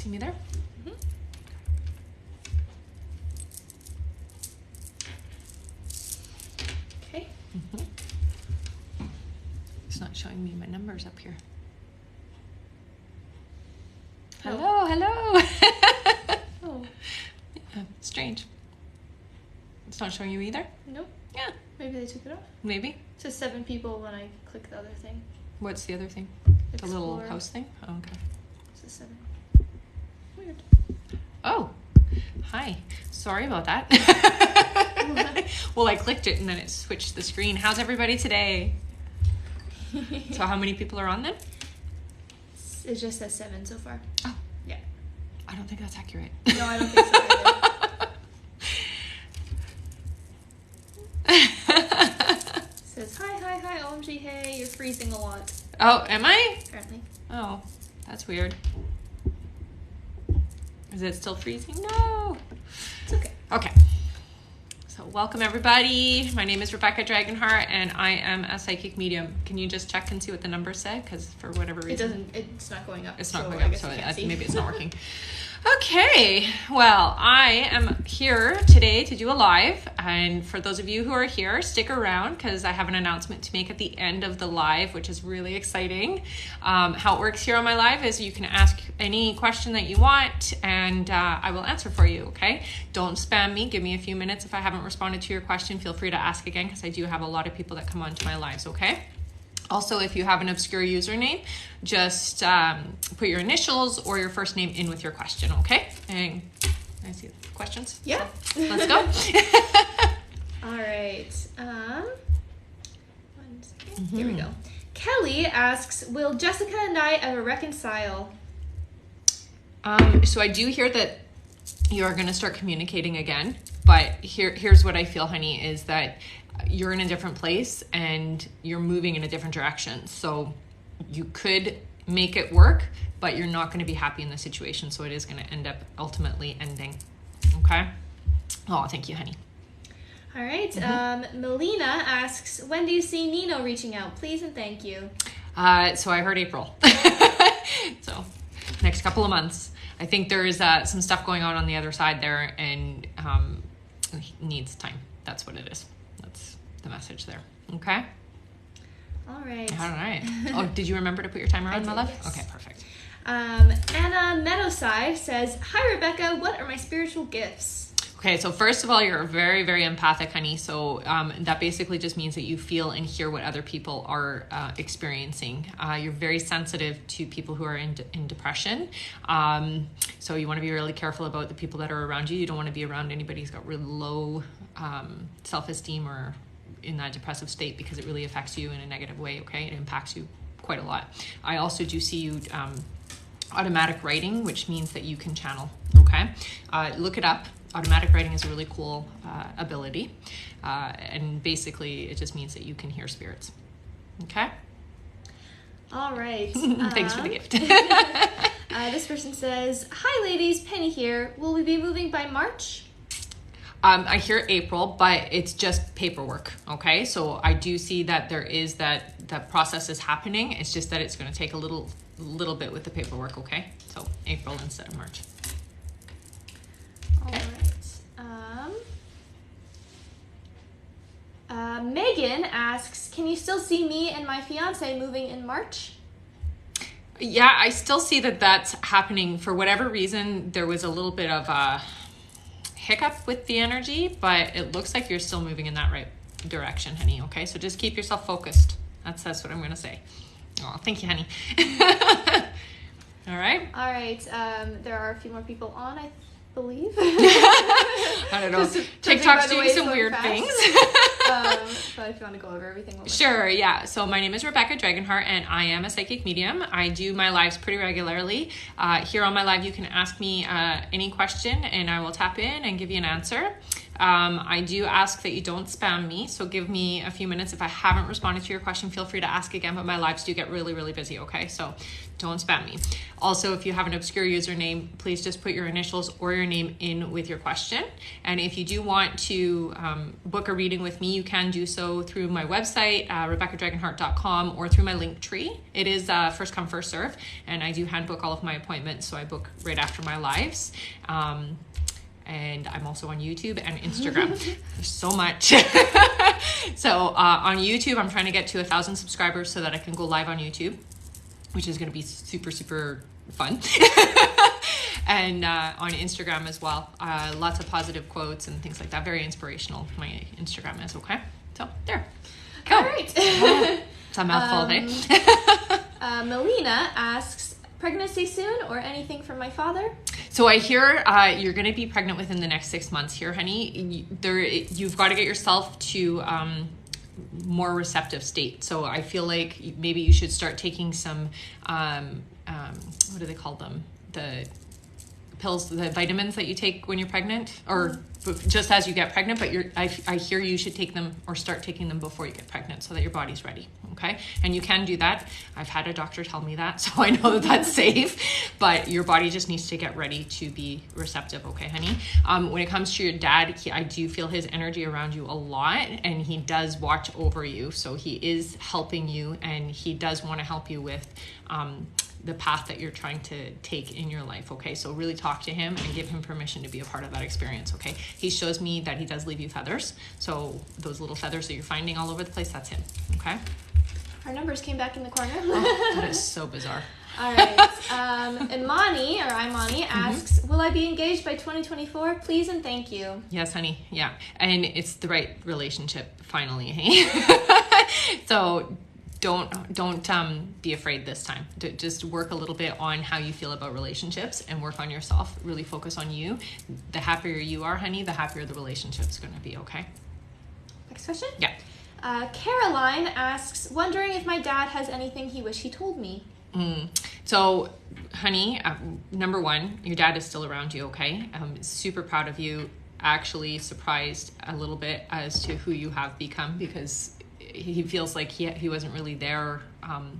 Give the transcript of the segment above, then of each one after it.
See me there? Mm-hmm. Okay. Mm-hmm. It's not showing me my numbers up here. Hello, hello. Oh. Yeah, strange. It's not showing you either? Nope. Yeah. Maybe they took it off. Maybe. It says 7 people when I click the other thing. What's the other thing? Explore. The little house thing? Oh, okay. It says 7. Weird. Oh, hi. Sorry about that. Well, I clicked it and then it switched the screen. How's everybody today? So how many people are on then? It just says 7 so far. Oh. Yeah. I don't think that's accurate. No, I don't think so either. Says, hi, OMG, hey, you're freezing a lot. Oh, am I? Apparently. Oh, that's weird. Is it still freezing? No. It's okay. Okay. So welcome everybody. My name is Rebecca Dragonheart and I am a psychic medium. Can you just check and see what the numbers say? Because for whatever reason. It's not going up. It's not so going I up, guess so I can't see. maybe it's not working. Okay, well, I am here today to do a live, and for those of you who are here, stick around because I have an announcement to make at the end of the live, which is really exciting. How it works here on my live is you can ask any question that you want, and I will answer for you, okay? Don't spam me. Give me a few minutes. If I haven't responded to your question, feel free to ask again because I do have a lot of people that come onto my lives, okay? Also, if you have an obscure username, just put your initials or your first name in with your question, okay? And I see questions. Yeah. So, let's go. All right. 1 second. Here we go. Kelly asks, will Jessica and I ever reconcile? So I do hear that you're going to start communicating again, but here's what I feel, honey, is that you're in a different place and you're moving in a different direction. So you could make it work, but you're not going to be happy in the situation. So it is going to end up ultimately ending. Okay. Oh, thank you, honey. All right. Melina asks, when do you see Nino reaching out? Please and thank you. So I heard April. So next couple of months. I think there's some stuff going on the other side there, and he needs time. That's what it is. That's the message there. Okay. All right. All right. Oh, did you remember to put your timer on, my love? Yes. Okay, perfect. Anna Meadowside says, hi, Rebecca. What are my spiritual gifts? Okay, so first of all, you're very, very empathic, honey. So that basically just means that you feel and hear what other people are experiencing. You're very sensitive to people who are in depression. So you want to be really careful about the people that are around you. You don't want to be around anybody who's got really low self-esteem or in that depressive state, because it really affects you in a negative way, okay? It impacts you quite a lot. I also do see you automatic writing, which means that you can channel, okay? Look it up. Automatic writing is a really cool ability. And basically, it just means that you can hear spirits, okay? All right. Thanks for the gift. This person says, hi, ladies. Penny here. Will we be moving by March? I hear April, but it's just paperwork, okay? So I do see that there is that process is happening. It's just that it's going to take a little bit with the paperwork, okay? So April instead of March. All right. Megan asks, can you still see me and my fiance moving in March? Yeah, I still see that that's happening. For whatever reason, there was a little bit of a hiccup with the energy, but it looks like you're still moving in that right direction, honey, okay? So just keep yourself focused. That's what I'm going to say. Oh, thank you, honey. All right. All right. There are a few more people on, I believe. I don't know. TikTok's doing some weird things. But if you want to go over everything. Sure, yeah. So my name is Rebecca Dragonheart, and I am a psychic medium. I do my lives pretty regularly. Here on my live, you can ask me any question, and I will tap in and give you an answer. I do ask that you don't spam me. So give me a few minutes. If I haven't responded to your question, feel free to ask again, but my lives do get really, really busy. Okay. So don't spam me. Also, if you have an obscure username, please just put your initials or your name in with your question. And if you do want to book a reading with me, you can do so through my website, RebeccaDragonheart.com, or through my Linktree. It is first come, first serve. And I do hand book all of my appointments. So I book right after my lives. And I'm also on YouTube and Instagram. There's so much. So on YouTube, I'm trying to get to 1,000 subscribers so that I can go live on YouTube, which is going to be super, super fun. And on Instagram as well. Lots of positive quotes and things like that. Very inspirational, my Instagram is, okay? So there. Go. All right. It's a mouthful, hey? Melina asks, pregnancy soon or anything from my father? So I hear you're going to be pregnant within the next 6 months here, honey. You've got to get yourself to more receptive state. So I feel like maybe you should start taking some, what do they call them? The pills, the vitamins that you take when you're pregnant, or just as you get pregnant, but I hear you should take them or start taking them before you get pregnant so that your body's ready. Okay. And you can do that. I've had a doctor tell me that, so I know that that's safe, but your body just needs to get ready to be receptive. Okay, honey. When it comes to your dad, I do feel his energy around you a lot, and he does watch over you. So he is helping you, and he does want to help you with, the path that you're trying to take in your life. Okay. So really talk to him and give him permission to be a part of that experience. Okay. He shows me that he does leave you feathers. So those little feathers that you're finding all over the place, that's him. Okay. Our numbers came back in the corner. Oh, that is so bizarre. All right. Imani asks, will I be engaged by 2024? Please and thank you. Yes, honey. Yeah. And it's the right relationship finally. Hey? So don't be afraid this time. Just work a little bit on how you feel about relationships and work on yourself. Really focus on you. The happier you are, honey, the happier the relationship's going to be. Okay. Next question. Yeah. Caroline asks, wondering if my dad has anything he wish he told me. So, honey, number one, your dad is still around you, okay? Super proud of you. Actually surprised a little bit as to who you have become, because he feels like he wasn't really there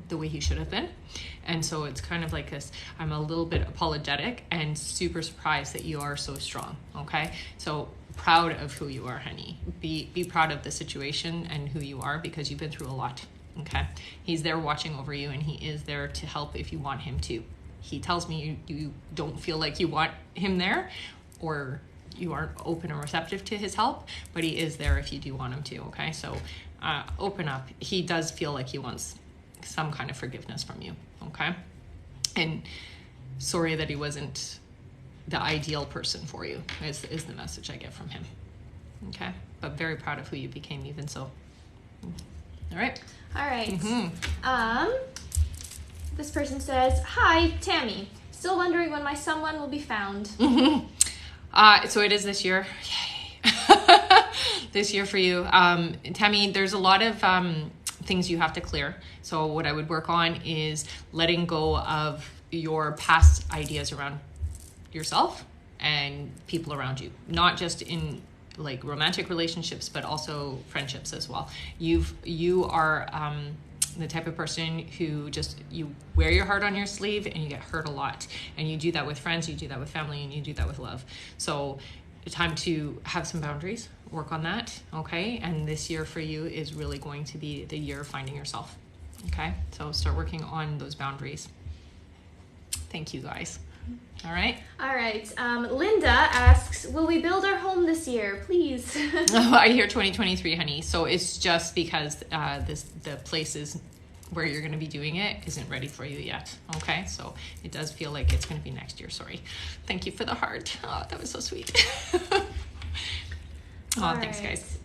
the way he should have been. And so it's kind of like this, I'm a little bit apologetic and super surprised that you are so strong, okay? So proud of who you are, honey. Be proud of the situation and who you are, because you've been through a lot, okay? He's there watching over you, and he is there to help if you want him to. He tells me you don't feel like you want him there, or you aren't open or receptive to his help, but he is there if you do want him to, okay? So open up. He does feel like he wants some kind of forgiveness from you, okay? And sorry that he wasn't the ideal person for you is the message I get from him, okay? But very proud of who you became even so. All right. This person says, hi, Tammy. Still wondering when my someone will be found. So it is this year. Yay. This year for you. Tammy, there's a lot of things you have to clear. So what I would work on is letting go of your past ideas around yourself and people around you, not just in like romantic relationships, but also friendships as well. You are the type of person who you wear your heart on your sleeve and you get hurt a lot, and you do that with friends, you do that with family, and you do that with love. So time to have some boundaries, work on that, okay? And this year for you is really going to be the year of finding yourself, okay? So start working on those boundaries. Thank you, guys. All right. Linda asks, will we build our home this year, please? Oh, I hear 2023, honey. So it's just because the places where you're going to be doing it isn't ready for you yet. Okay. So it does feel like it's going to be next year. Sorry. Thank you for the heart. Oh, that was so sweet. Thanks, guys.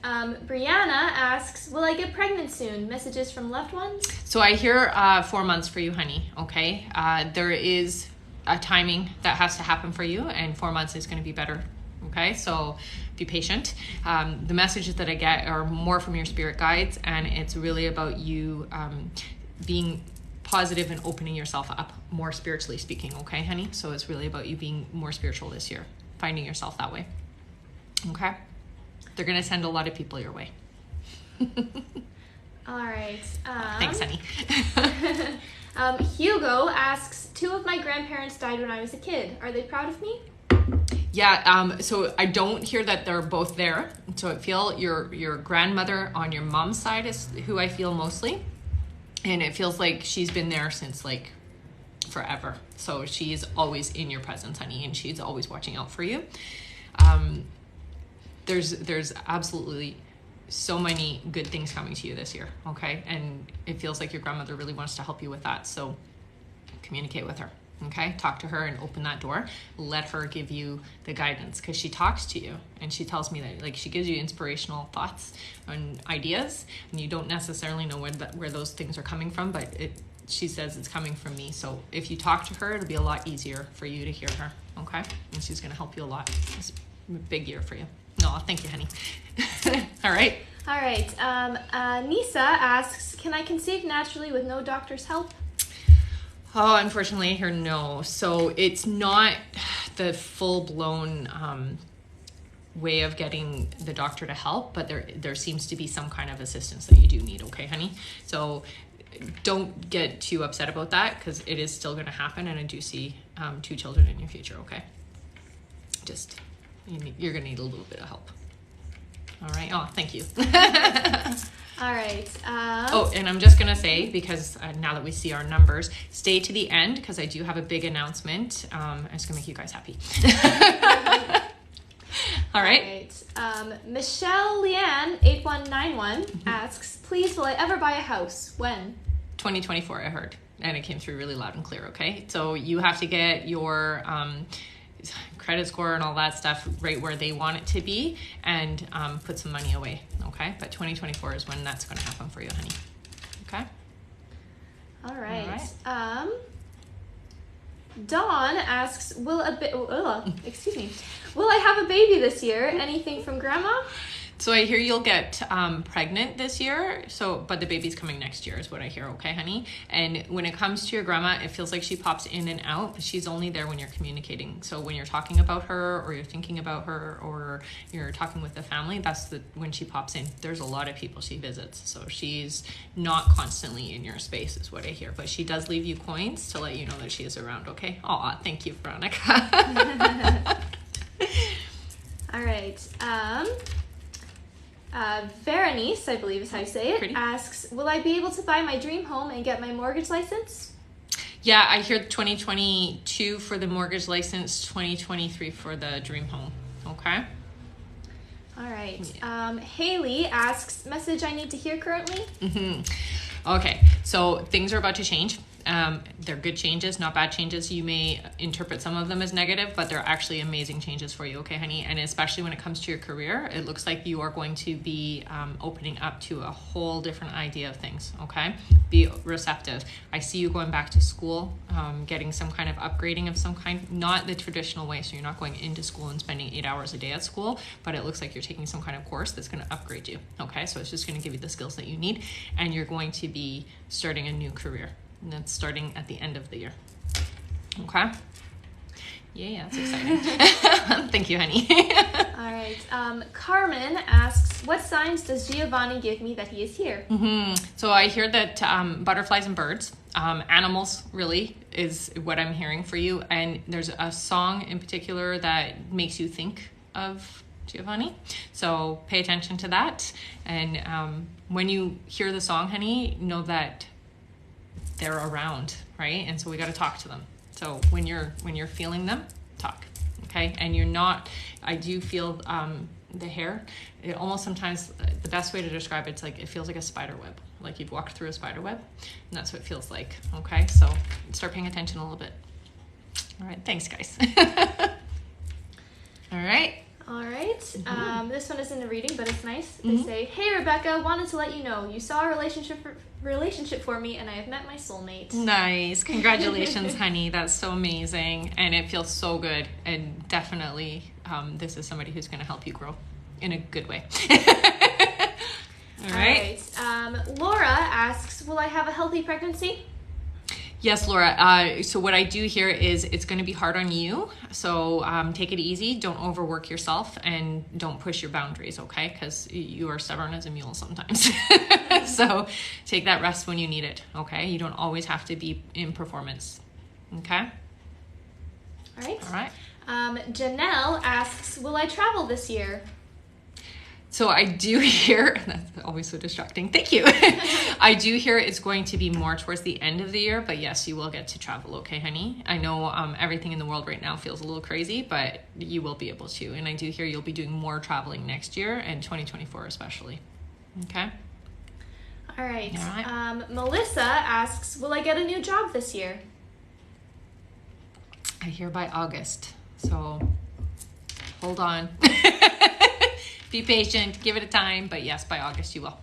Brianna asks, will I get pregnant soon? Messages from loved ones? So I hear 4 months for you, honey. Okay. There is a timing that has to happen for you, and 4 months is going to be better. Okay. So be patient. The messages that I get are more from your spirit guides, and it's really about you being positive and opening yourself up more spiritually speaking. Okay, honey. So it's really about you being more spiritual this year, finding yourself that way. Okay? They're going to send a lot of people your way. All right. Thanks, honey. Hugo asks, 2 of my grandparents died when I was a kid. Are they proud of me? Yeah, so I don't hear that they're both there. So I feel your grandmother on your mom's side is who I feel mostly. And it feels like she's been there since like forever. So she's always in your presence, honey, and she's always watching out for you. There's absolutely so many good things coming to you this year, okay? And it feels like your grandmother really wants to help you with that. So communicate with her, okay? Talk to her and open that door. Let her give you the guidance, because she talks to you and she tells me that, like, she gives you inspirational thoughts and ideas, and you don't necessarily know where those things are coming from, but she says it's coming from me. So if you talk to her, it'll be a lot easier for you to hear her, okay? And she's going to help you a lot. It's a big year for you. No, thank you, honey. All right. All right. Nisa asks, can I conceive naturally with no doctor's help? Oh, unfortunately, I hear no. So it's not the full-blown way of getting the doctor to help, but there seems to be some kind of assistance that you do need, okay, honey? So don't get too upset about that, because it is still going to happen, and I do see 2 children in your future, okay? Just, you're going to need a little bit of help. All right. Oh, thank you. All right. And I'm just going to say, because now that we see our numbers, stay to the end, because I do have a big announcement. It's going to make you guys happy. All right. Michelle Leanne 8191 asks, please, will I ever buy a house? When? 2024, I heard. And it came through really loud and clear, okay? So you have to get your credit score and all that stuff right where they want it to be, and put some money away, okay? But 2024 is when that's going to happen for you, honey. Okay? All right. Dawn asks, will I have a baby this year? Anything from grandma? So I hear you'll get pregnant this year, but the baby's coming next year is what I hear, okay, honey? And when it comes to your grandma, it feels like she pops in and out, but she's only there when you're communicating. So when you're talking about her, or you're thinking about her, or you're talking with the family, that's when she pops in. There's a lot of people she visits, so she's not constantly in your space is what I hear, but she does leave you coins to let you know that she is around, okay? Aw, thank you, Veronica. All right. Veronice, I believe is how you say it, asks, will I be able to buy my dream home and get my mortgage license? Yeah, I hear 2022 for the mortgage license, 2023 for the dream home. Okay? All right. Yeah. Haley asks, message I need to hear currently? Okay, so things are about to change. They're good changes, not bad changes. You may interpret some of them as negative, but they're actually amazing changes for you, okay, honey? And especially when it comes to your career, it looks like you are going to be opening up to a whole different idea of things, okay? Be receptive. I see you going back to school, getting some kind of upgrading of some kind, not the traditional way, so you're not going into school and spending 8 hours a day at school, but it looks like you're taking some kind of course that's going to upgrade you, okay? So it's just going to give you the skills that you need, and you're going to be starting a new career. And that's starting at the end of the year. Okay? Yeah, that's exciting. Thank you, honey. All right. Carmen asks, what signs does Giovanni give me that he is here? So I hear that butterflies and birds, animals really is what I'm hearing for you. And there's a song in particular that makes you think of Giovanni. So pay attention to that. And when you hear the song, honey, know that they're around, right? And so we got to talk to them. So when you're feeling them, talk, okay? And you're not, I do feel the hair, it almost sometimes, the best way to describe it's like, it feels like a spider web, like you've walked through a spider web, and that's what it feels like, okay? So start paying attention a little bit. All right, thanks, guys. All right. All right. This one isn't a reading, but it's nice. They say, hey, Rebecca, wanted to let you know you saw a relationship for me, and I have met my soulmate. Nice. Congratulations, honey. That's so amazing. And it feels so good. And definitely, this is somebody who's going to help you grow in a good way. All right. Laura asks, will I have a healthy pregnancy? Yes, Laura. So what I do here is it's going to be hard on you. So take it easy. Don't overwork yourself and don't push your boundaries, okay? Because you are stubborn as a mule sometimes. So take that rest when you need it, okay? You don't always have to be in performance, okay? All right. All right. Janelle asks, will I travel this year? So I do hear, that's always so distracting, thank you. I do hear it's going to be more towards the end of the year, but yes, you will get to travel, okay, honey? I know everything in the world right now feels a little crazy, but you will be able to. And I do hear you'll be doing more traveling next year and 2024 especially, okay? All right. All right. Melissa asks, will I get a new job this year? I hear by August, so hold on. Be patient, give it a time, but yes, by August you will.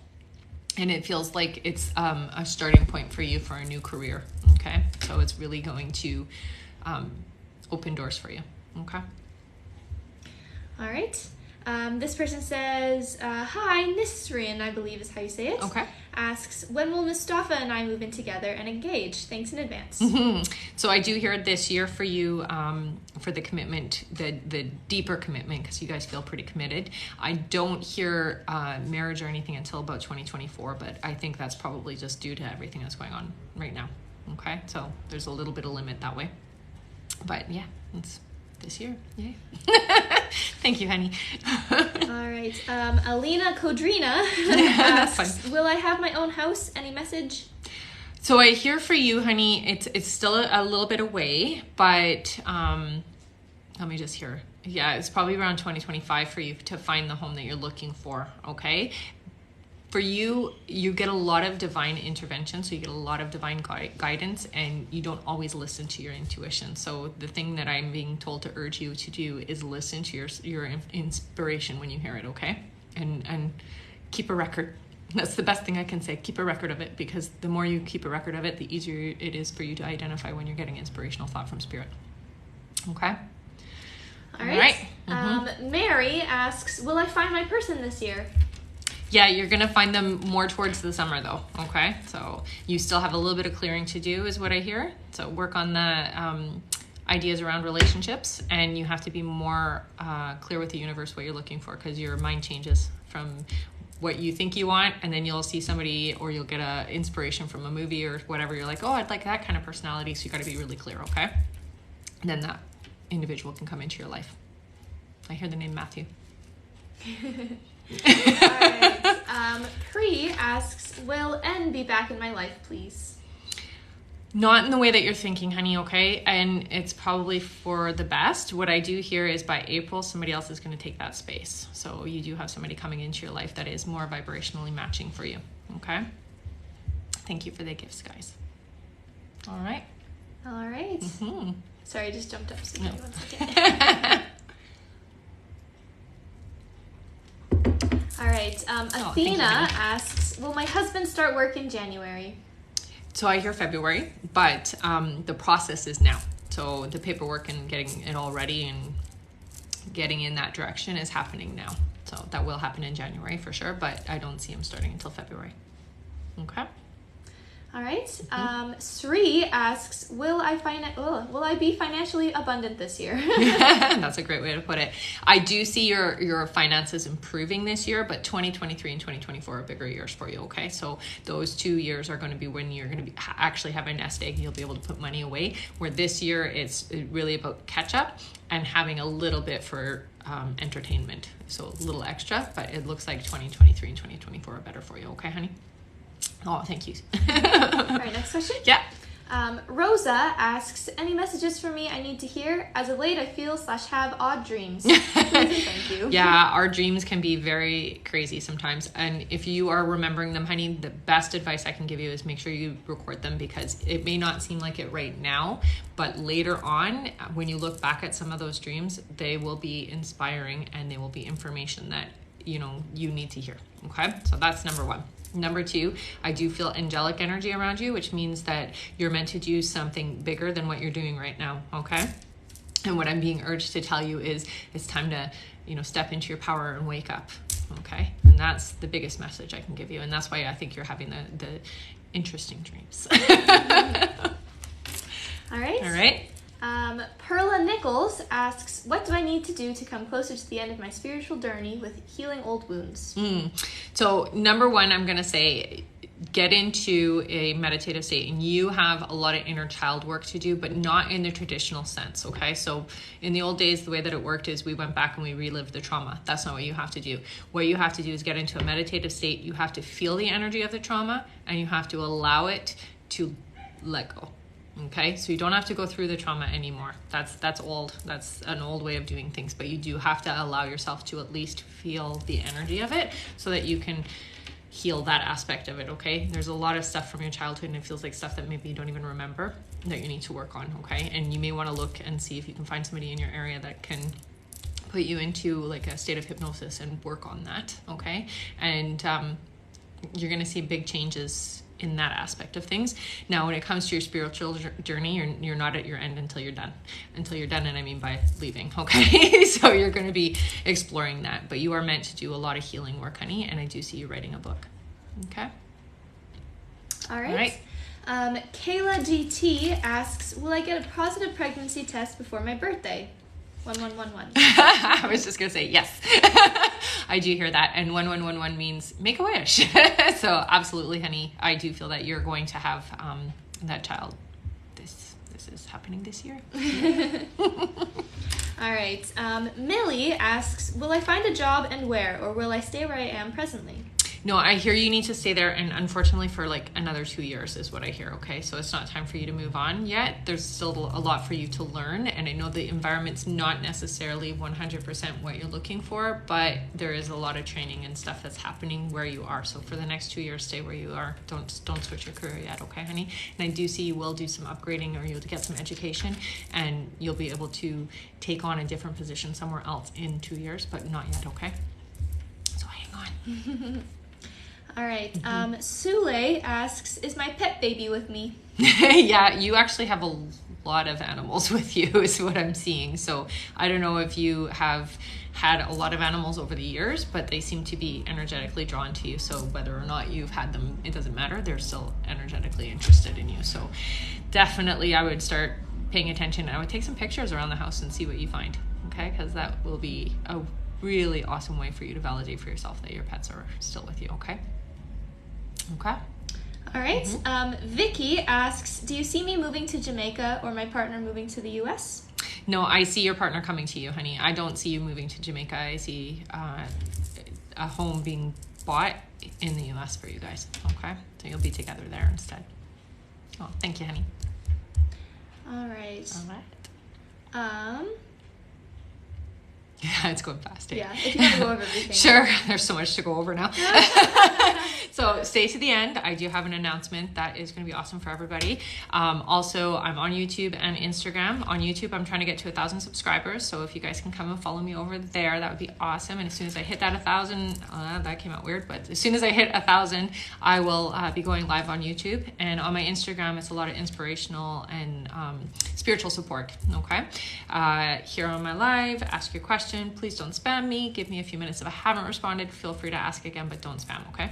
And it feels like it's a starting point for you for a new career, okay? So it's really going to open doors for you, okay? All right. This person says, hi, Nisrin, I believe is how you say it. Okay. Asks, when will Mustafa and I move in together and engage? Thanks in advance. Mm-hmm. So I do hear this year for you, for the commitment, the deeper commitment, because you guys feel pretty committed. I don't hear marriage or anything until about 2024, but I think that's probably just due to everything that's going on right now. Okay, so there's a little bit of limit that way. But yeah, it's this year. Yay. Thank you, honey. All right. Alina Kodrina asks, will I have my own house? Any message? So I hear for you, honey, it's still a little bit away, but let me just hear. Yeah, it's probably around 2025 for you to find the home that you're looking for, okay? For you, you get a lot of divine intervention, so you get a lot of divine guidance, and you don't always listen to your intuition. So the thing that I'm being told to urge you to do is listen to your inspiration when you hear it, okay? And keep a record. That's the best thing I can say. Keep a record of it, because the more you keep a record of it, the easier it is for you to identify when you're getting inspirational thought from spirit. Okay? All right. Mm-hmm. Mary asks, will I find my person this year? Yeah, you're going to find them more towards the summer though, okay? So you still have a little bit of clearing to do is what I hear. So work on the ideas around relationships, and you have to be more clear with the universe what you're looking for, because your mind changes from what you think you want, and then you'll see somebody or you'll get a inspiration from a movie or whatever. You're like, oh, I'd like that kind of personality. So you got to be really clear, okay? And then that individual can come into your life. I hear the name Matthew. All right. Pri asks, will N be back in my life, please? Not in the way that you're thinking, honey, okay? And it's probably for the best. What I do here is by April, somebody else is going to take that space. So you do have somebody coming into your life that is more vibrationally matching for you, okay? Thank you for the gifts, guys. All right. All right. Mm-hmm. Sorry, I just jumped up. So give me 1 second. All right. Athena asks, will my husband start work in January? So I hear February, but the process is now. So the paperwork and getting it all ready and getting in that direction is happening now. So that will happen in January for sure, but I don't see him starting until February. Okay. All right. Sri asks, will I be financially abundant this year? That's a great way to put it. I do see your finances improving this year, but 2023 and 2024 are bigger years for you, okay? So those 2 years are going to be when you're going to actually have a nest egg. You'll be able to put money away, where this year it's really about catch up and having a little bit for entertainment. So a little extra, but it looks like 2023 and 2024 are better for you, okay, honey? Oh, thank you. All right, next question. Yeah. Rosa asks, any messages for me I need to hear? As of late, I feel/have odd dreams. Please and thank you. Yeah, our dreams can be very crazy sometimes. And if you are remembering them, honey, the best advice I can give you is make sure you record them, because it may not seem like it right now, but later on, when you look back at some of those dreams, they will be inspiring and they will be information that, you need to hear. Okay, so that's number one. Number two, I do feel angelic energy around you, which means that you're meant to do something bigger than what you're doing right now, okay? And what I'm being urged to tell you is it's time to, step into your power and wake up, okay? And that's the biggest message I can give you. And that's why I think you're having the interesting dreams. All right. All right. Perla Nichols asks, what do I need to do to come closer to the end of my spiritual journey with healing old wounds? So number one, I'm going to say, get into a meditative state, and you have a lot of inner child work to do, but not in the traditional sense. Okay. So in the old days, the way that it worked is we went back and we relived the trauma. That's not what you have to do. What you have to do is get into a meditative state. You have to feel the energy of the trauma, and you have to allow it to let go. Okay, so you don't have to go through the trauma anymore. That's old. That's an old way of doing things, but you do have to allow yourself to at least feel the energy of it so that you can heal that aspect of it. Okay, there's a lot of stuff from your childhood, and it feels like stuff that maybe you don't even remember that you need to work on. Okay, and you may want to look and see if you can find somebody in your area that can put you into like a state of hypnosis and work on that. Okay, and you're going to see big changes in that aspect of things. Now, when it comes to your spiritual journey, you're not at your end until you're done. Until you're done, and I mean by leaving, okay? So you're going to be exploring that, but you are meant to do a lot of healing work, honey, and I do see you writing a book, okay? All right. Kayla GT asks, will I get a positive pregnancy test before my birthday? 1111. I was just going to say yes. I do hear that. And 1111 means make a wish. So absolutely, honey. I do feel that you're going to have that child. This is happening this year. All right. Millie asks, will I find a job and where, or will I stay where I am presently? No, I hear you need to stay there, and unfortunately for like another 2 years is what I hear, okay? So it's not time for you to move on yet. There's still a lot for you to learn, and I know the environment's not necessarily 100% what you're looking for, but there is a lot of training and stuff that's happening where you are. So for the next 2 years, stay where you are. Don't switch your career yet, okay, honey? And I do see you will do some upgrading, or you'll get some education, and you'll be able to take on a different position somewhere else in 2 years, but not yet, okay? So hang on. All right. Sule asks, is my pet baby with me? Yeah, you actually have a lot of animals with you is what I'm seeing. So I don't know if you have had a lot of animals over the years, but they seem to be energetically drawn to you. So whether or not you've had them, it doesn't matter. They're still energetically interested in you. So definitely I would start paying attention. I would take some pictures around the house and see what you find. Okay, because that will be a really awesome way for you to validate for yourself that your pets are still with you. Okay. Okay. All right. Vicky asks, do you see me moving to Jamaica or my partner moving to the U.S.? No, I see your partner coming to you, honey. I don't see you moving to Jamaica. I see a home being bought in the U.S. for you guys. Okay. So you'll be together there instead. Oh, thank you, honey. All right. All right. Yeah, it's going fast. Yeah, if you want to go over everything. Sure, there's so much to go over now. So stay to the end. I do have an announcement that is going to be awesome for everybody. Also, I'm on YouTube and Instagram. On YouTube, I'm trying to get to 1,000 subscribers. So if you guys can come and follow me over there, that would be awesome. And as soon as I hit that 1,000, that came out weird, but as soon as I hit 1,000, I will be going live on YouTube. And on my Instagram, it's a lot of inspirational and spiritual support. Okay. Here on my live, ask your question. Please don't spam me. Give me a few minutes. If I haven't responded, feel free to ask again, but don't spam, okay?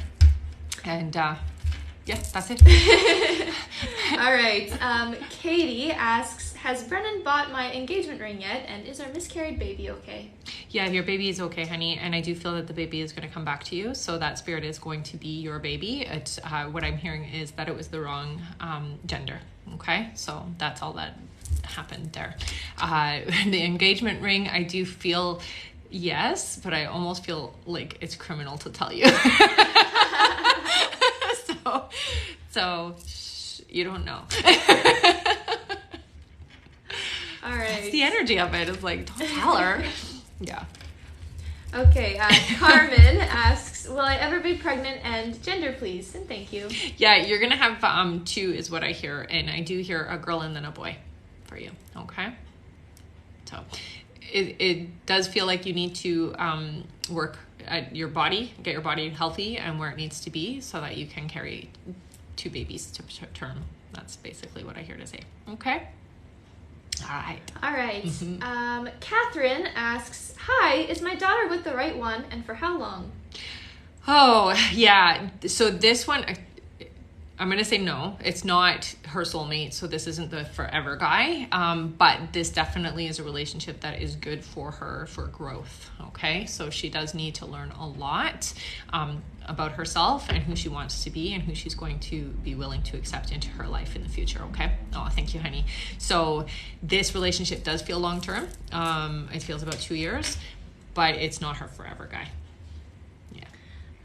And yeah, that's it. All right. Katie asks, has Brennan bought my engagement ring yet? And is our miscarried baby okay? Yeah, your baby is okay, honey. And I do feel that the baby is going to come back to you. So that spirit is going to be your baby. It's, what I'm hearing is that it was the wrong gender. Okay, so that's all that happened there. The engagement ring, I do feel yes, but I almost feel like it's criminal to tell you. so you don't know. All right. That's the energy of it. It's like, don't tell her. Yeah. Okay, Carmen asks, will I ever be pregnant, and gender please, and thank you. Yeah, you're gonna have two is what I hear, and I do hear a girl and then a boy for you. Okay, so it does feel like you need to work at your body, get your body healthy and where it needs to be so that you can carry two babies to term. That's basically what I hear to say. Okay. All right. Catherine asks, hi, is my daughter with the right one, and for how long? Oh, yeah. So this one, I'm going to say no. It's not her soulmate, so this isn't the forever guy. But this definitely is a relationship that is good for her for growth, okay? So she does need to learn a lot about herself and who she wants to be and who she's going to be willing to accept into her life in the future, okay? Oh, thank you, honey. So this relationship does feel long-term. It feels about 2 years, but it's not her forever guy.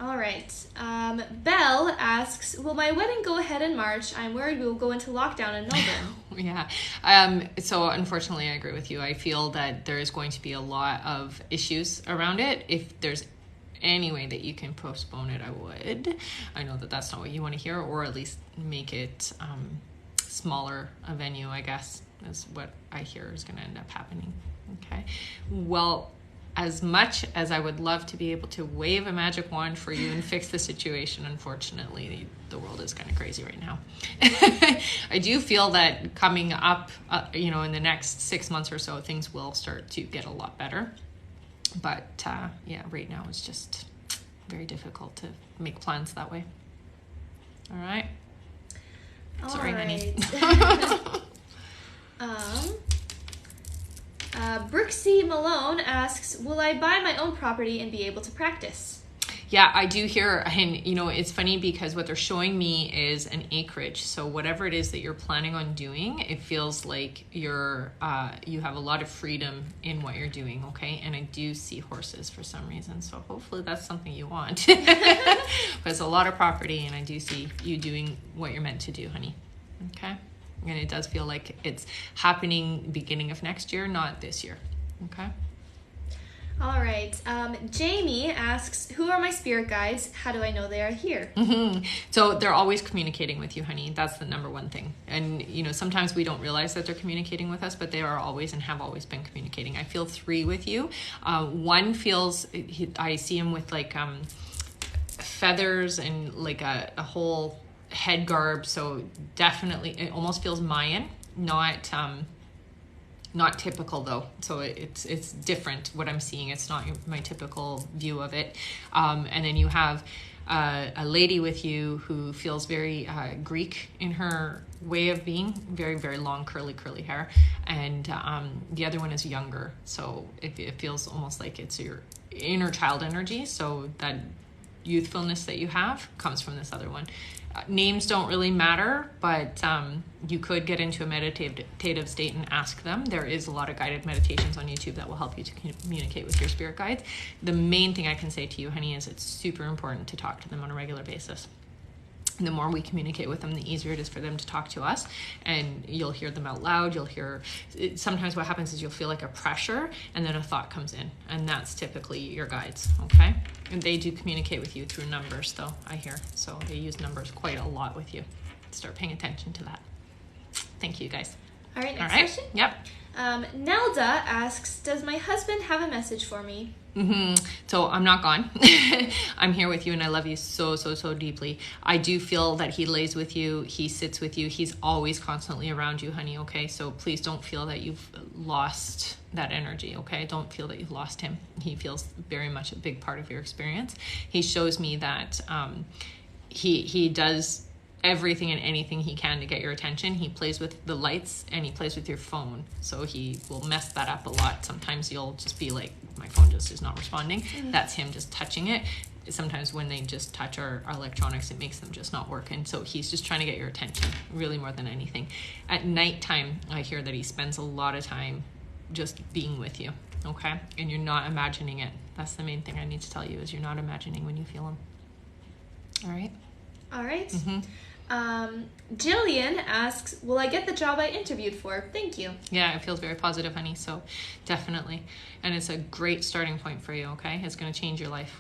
All right. Belle asks, will my wedding go ahead in March? I'm worried we will go into lockdown in Melbourne. Yeah. So unfortunately, I agree with you. I feel that there is going to be a lot of issues around it. If there's any way that you can postpone it, I would. I know that that's not what you want to hear, or at least make it smaller a venue, I guess, is what I hear is going to end up happening. Okay. Well, as much as I would love to be able to wave a magic wand for you and fix the situation, unfortunately, the world is kind of crazy right now. I do feel that coming up, in the next 6 months or so, things will start to get a lot better. But right now it's just very difficult to make plans that way. All right. Sorry, honey. Brooksy Malone asks, will I buy my own property and be able to practice? Yeah, I do hear, and it's funny because what they're showing me is an acreage. So whatever it is that you're planning on doing, it feels like you have a lot of freedom in what you're doing, okay? And I do see horses for some reason, so hopefully that's something you want. But it's a lot of property, and I do see you doing what you're meant to do, honey. Okay? And it does feel like it's happening beginning of next year, not this year. Okay? All right. Jamie asks, who are my spirit guides? How do I know they are here? Mm-hmm. So they're always communicating with you, honey. That's the number one thing. And, sometimes we don't realize that they're communicating with us, but they are always and have always been communicating. I feel 3 with you. One feels, I see him with like feathers and like a whole head garb, so definitely it almost feels Mayan, not typical though, so it's different what I'm seeing. It's not my typical view of it. And then you have a lady with you who feels very Greek in her way of being, very, very long curly hair, and the other one is younger, so it feels almost like it's your inner child energy, so that youthfulness that you have comes from this other one. Names don't really matter, but you could get into a meditative state and ask them. There is a lot of guided meditations on YouTube that will help you to communicate with your spirit guides. The main thing I can say to you, honey, is it's super important to talk to them on a regular basis. And the more we communicate with them, the easier it is for them to talk to us, and you'll hear them out loud. Sometimes what happens is you'll feel like a pressure, and then a thought comes in, and that's typically your guides, okay? And they do communicate with you through numbers, though, I hear. So they use numbers quite a lot with you. Start paying attention to that. Thank you, guys. All right, next question. Yep. Nelda asks, does my husband have a message for me? Mm-hmm. So I'm not gone. I'm here with you, and I love you so, so, so deeply. I do feel that he lays with you. He sits with you. He's always constantly around you, honey. Okay. So please don't feel that you've lost that energy. Okay. Don't feel that you've lost him. He feels very much a big part of your experience. He shows me that, he does everything and anything he can to get your attention. He plays with the lights and he plays with your phone, so he will mess that up a lot. Sometimes you'll just be like, my phone just is not responding. That's him just touching it. Sometimes when they just touch our electronics, it makes them just not work, and so he's just trying to get your attention, really, more than anything. At nighttime, I hear that he spends a lot of time just being with you, okay? And you're not imagining it. That's the main thing I need to tell you, is you're not imagining when you feel him. All right? All right. Mm-hmm. Jillian asks, will I get the job I interviewed for? Thank you. Yeah, it feels very positive, honey, so definitely. And it's a great starting point for you, okay? It's going to change your life.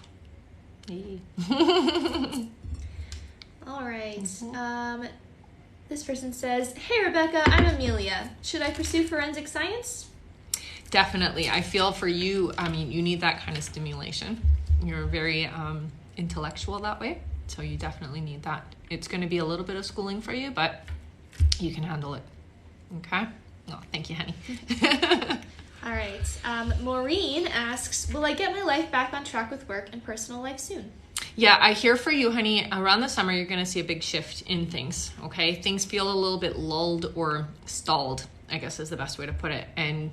All right. This person says, hey, Rebecca, I'm Amelia. Should I pursue forensic science? Definitely. I feel for you, you need that kind of stimulation. You're very intellectual that way. So you definitely need that. It's going to be a little bit of schooling for you, but you can handle it. Okay? Oh, thank you, honey. All right. Maureen asks, will I get my life back on track with work and personal life soon? Yeah, I hear for you, honey, around the summer, you're going to see a big shift in things, okay? Things feel a little bit lulled or stalled, I guess is the best way to put it. And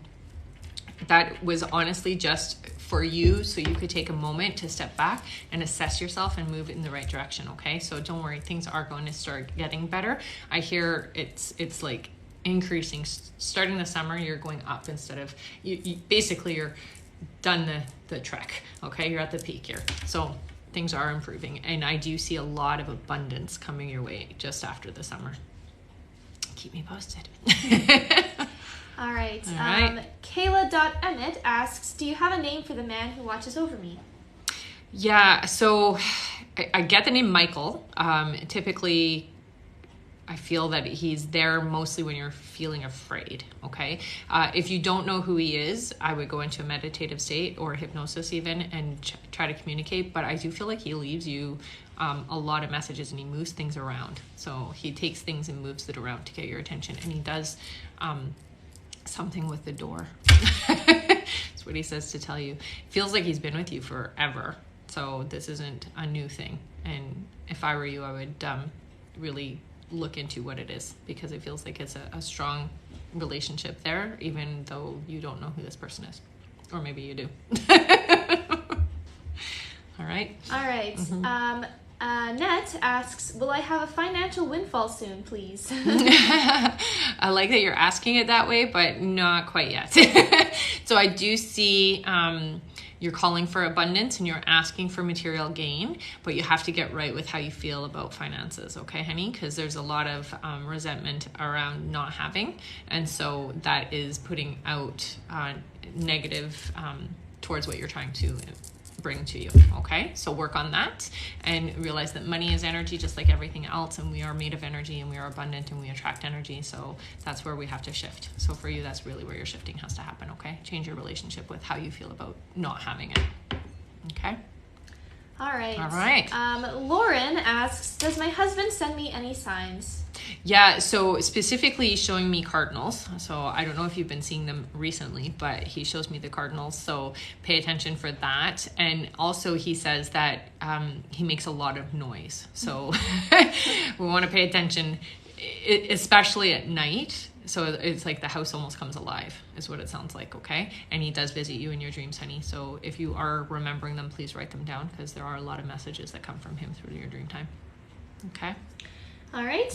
that was honestly just for you, so you could take a moment to step back and assess yourself and move in the right direction, okay? So don't worry, things are going to start getting better. I hear it's like increasing. Starting the summer, you're going up instead of, you basically you're done the trek, okay? You're at the peak here. So things are improving, and I do see a lot of abundance coming your way just after the summer. Keep me posted. All right. All right. Kayla.Emmett asks, do you have a name for the man who watches over me? Yeah, so I get the name Michael. Typically, I feel that he's there mostly when you're feeling afraid, okay? If you don't know who he is, I would go into a meditative state or hypnosis even and try to communicate, but I do feel like he leaves you a lot of messages and he moves things around. So he takes things and moves it around to get your attention, and he does something with the door. That's what he says to tell you. Feels like he's been with you forever, so this isn't a new thing. And if I were you, I would really look into what it is, because it feels like it's a strong relationship there, even though you don't know who this person is, or maybe you do. All right. Net asks, will I have a financial windfall soon, please? I like that you're asking it that way, but not quite yet. So I do see you're calling for abundance and you're asking for material gain, but you have to get right with how you feel about finances, okay, honey? Because there's a lot of resentment around not having, and so that is putting out negative towards what you're trying to bring to you, okay? So work on that and realize that money is energy just like everything else, and we are made of energy, and we are abundant, and we attract energy. So that's where we have to shift. So for you, that's really where your shifting has to happen, okay? Change your relationship with how you feel about not having it, okay? All right. Lauren asks, does my husband send me any signs? Yeah, so specifically showing me cardinals. So I don't know if you've been seeing them recently, but he shows me the cardinals. So pay attention for that. And also he says that he makes a lot of noise. So we want to pay attention, especially at night. So it's like the house almost comes alive is what it sounds like, okay? And he does visit you in your dreams, honey. So if you are remembering them, please write them down, because there are a lot of messages that come from him through your dream time. Okay? All right.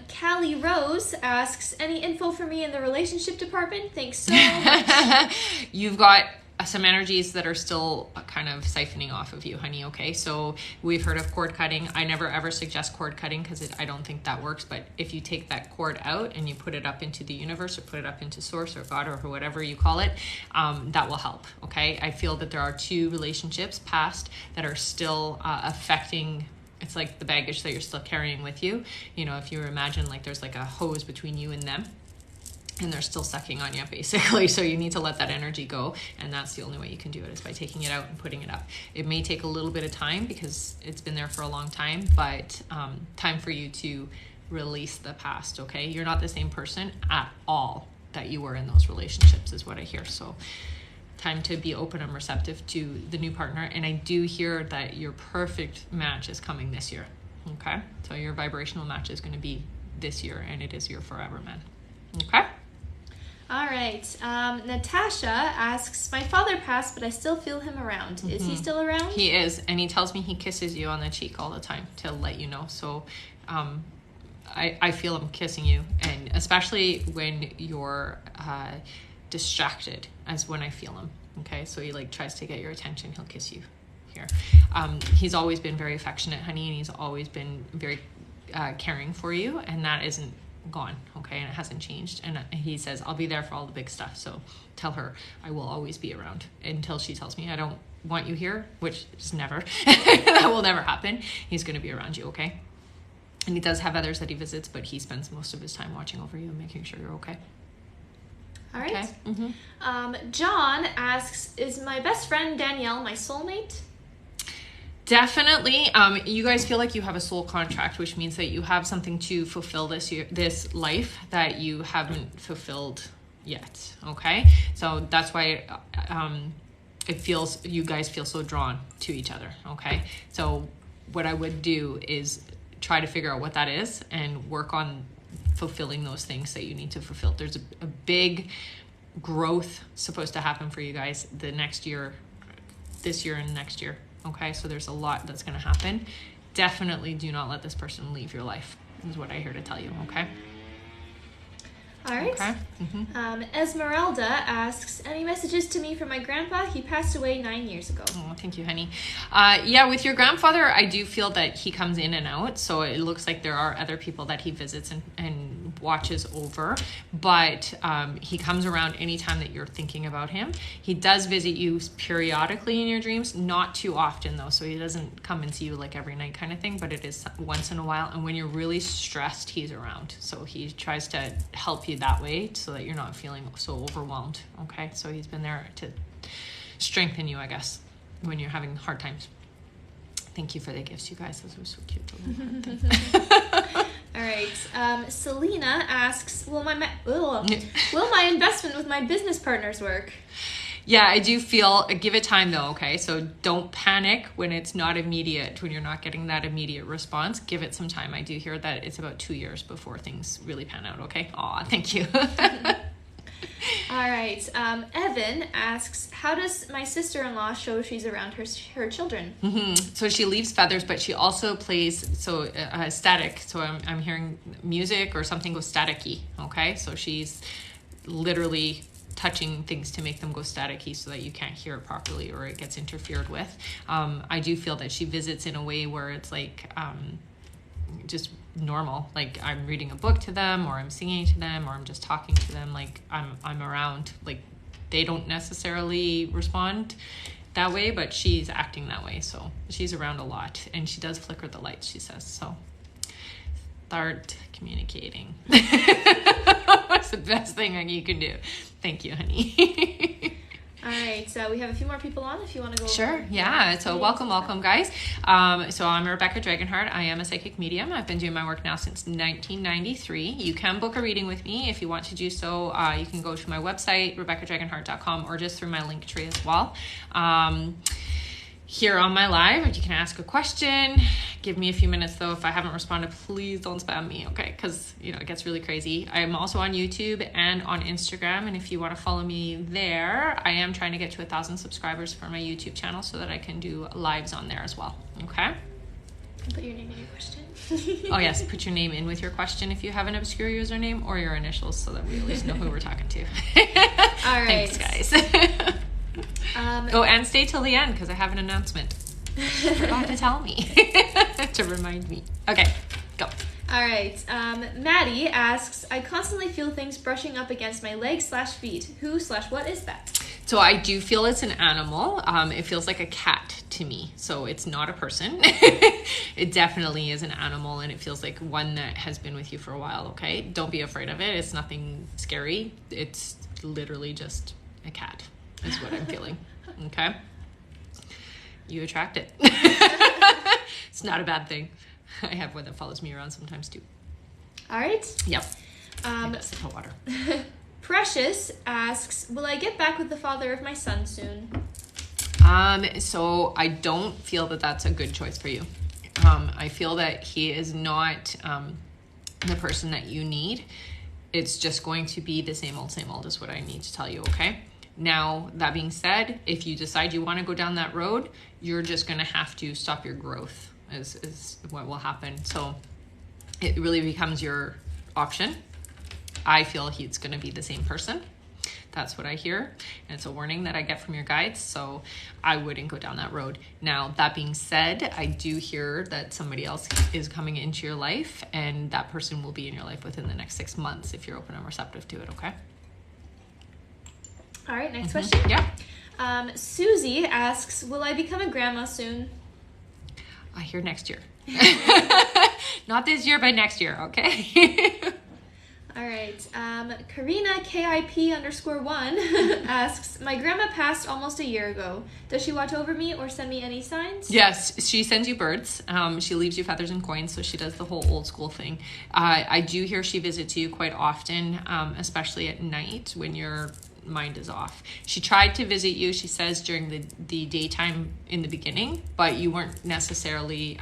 Cali Rose asks, any info for me in the relationship department? Thanks so much. You've got some energies that are still kind of siphoning off of you, honey, okay? So we've heard of cord cutting. I never ever suggest cord cutting because I don't think that works, but if you take that cord out and you put it up into the universe, or put it up into source or God or whatever you call it, that will help, okay? I feel that there are 2 relationships past that are still affecting. It's like the baggage that you're still carrying with you. You know, if you imagine like there's like a hose between you and them, and they're still sucking on you, basically. So you need to let that energy go, and that's the only way you can do it, is by taking it out and putting it up. It may take a little bit of time because it's been there for a long time, but time for you to release the past, okay? You're not the same person at all that you were in those relationships, is what I hear. So time to be open and receptive to the new partner. And I do hear that your perfect match is coming this year, okay? So your vibrational match is going to be this year, and it is your forever man, okay? All right. Natasha asks, my father passed, but I still feel him around. Is he still around? He is, and he tells me he kisses you on the cheek all the time to let you know. So I feel him kissing you, and especially when you're distracted, as when I feel him, okay? So he like tries to get your attention, he'll kiss you here. He's always been very affectionate, honey, and he's always been very caring for you, and that isn't gone, okay? And it hasn't changed. And he says, I'll be there for all the big stuff. So tell her I will always be around until she tells me I don't want you here, which is never. That will never happen. He's going to be around you, okay? And he does have others that he visits, but he spends most of his time watching over you and making sure you're okay. All right. Okay. John asks, is my best friend Danielle my soulmate? Definitely. You guys feel like you have a soul contract, which means that you have something to fulfill this life that you haven't fulfilled yet. Okay. So that's why, you guys feel so drawn to each other. Okay. So what I would do is try to figure out what that is and work on fulfilling those things that you need to fulfill. There's a big growth supposed to happen for you guys this year and next year. Okay. So there's a lot that's going to happen. Definitely do not let this person leave your life, is what I hear to tell you. Okay. All right. Okay. Esmeralda asks, any messages to me from my grandpa? He passed away 9 years ago. Oh, thank you, honey. With your grandfather, I do feel that he comes in and out. So it looks like there are other people that he visits and watches over. But he comes around anytime that you're thinking about him. He does visit you periodically in your dreams. Not too often, though. So he doesn't come and see you like every night kind of thing. But it is once in a while. And when you're really stressed, he's around. So he tries to help you that way so that you're not feeling so overwhelmed. Okay, so he's been there to strengthen you, I guess, when you're having hard times. Thank you for the gifts, you guys. Those were so cute. All right. Selena asks, will my investment with my business partners work? Yeah, I do feel, give it time though, okay? So don't panic when it's not immediate, when you're not getting that immediate response. Give it some time. I do hear that it's about 2 years before things really pan out, okay? Aw, thank you. All right. Evan asks, how does my sister-in-law show she's around her children? So she leaves feathers, but she also plays static. So I'm hearing music or something goes staticky, okay? So she's literally touching things to make them go staticky so that you can't hear it properly or it gets interfered with. I do feel that she visits in a way where it's like just normal, like I'm reading a book to them or I'm singing to them or I'm just talking to them, like I'm around. Like they don't necessarily respond that way, but she's acting that way. So she's around a lot and she does flicker the lights, she says. So start communicating. That's the best thing you can do. Thank you, honey. All right, so we have a few more people on if you want to go. Sure, yeah. So welcome, guys. So I'm Rebecca Dragonheart. I am a psychic medium. I've been doing my work now since 1993. You can book a reading with me if you want to do so. You can go to my website, RebeccaDragonheart.com, or just through my Linktree as well. Here on my live, you can ask a question. Give me a few minutes though. If I haven't responded, please don't spam me, okay? Because it gets really crazy. I'm also on YouTube and on Instagram, and if you want to follow me there, I am trying to get to 1,000 subscribers for my YouTube channel so that I can do lives on there as well. Okay. Put your name in your question. Oh yes, put your name in with your question if you have an obscure username or your initials, so that we at least know who we're talking to. All right. Thanks, guys. And stay till the end because I have an announcement. Forgot to tell me to remind me. Okay, go. All right. Maddie asks, I constantly feel things brushing up against my legs/feet. Who/what is that? So I do feel it's an animal. It feels like a cat to me. So it's not a person. It definitely is an animal, and it feels like one that has been with you for a while, okay? Don't be afraid of it. It's nothing scary. It's literally just a cat is what I'm feeling, okay? You attract it. It's not a bad thing. I have one that follows me around sometimes too. All right. Yep. That's the water. Precious asks, will I get back with the father of my son soon? So I don't feel that that's a good choice for you. I feel that he is not the person that you need. It's just going to be the same old is what I need to tell you, okay? Now, that being said, if you decide you want to go down that road, you're just going to have to stop your growth is what will happen. So it really becomes your option. I feel he's going to be the same person. That's what I hear. And it's a warning that I get from your guides. So I wouldn't go down that road. Now, that being said, I do hear that somebody else is coming into your life, and that person will be in your life within the next 6 months if you're open and receptive to it, okay? All right, next question. Yeah. Susie asks, will I become a grandma soon? I hear next year. Not this year, but next year, okay? All right. Karina KIP_1 asks, my grandma passed almost a year ago. Does she watch over me or send me any signs? Yes, she sends you birds. She leaves you feathers and coins, so she does the whole old school thing. I do hear she visits you quite often, especially at night when you're mind is off. She tried to visit you, she says, during the daytime in the beginning, but you weren't necessarily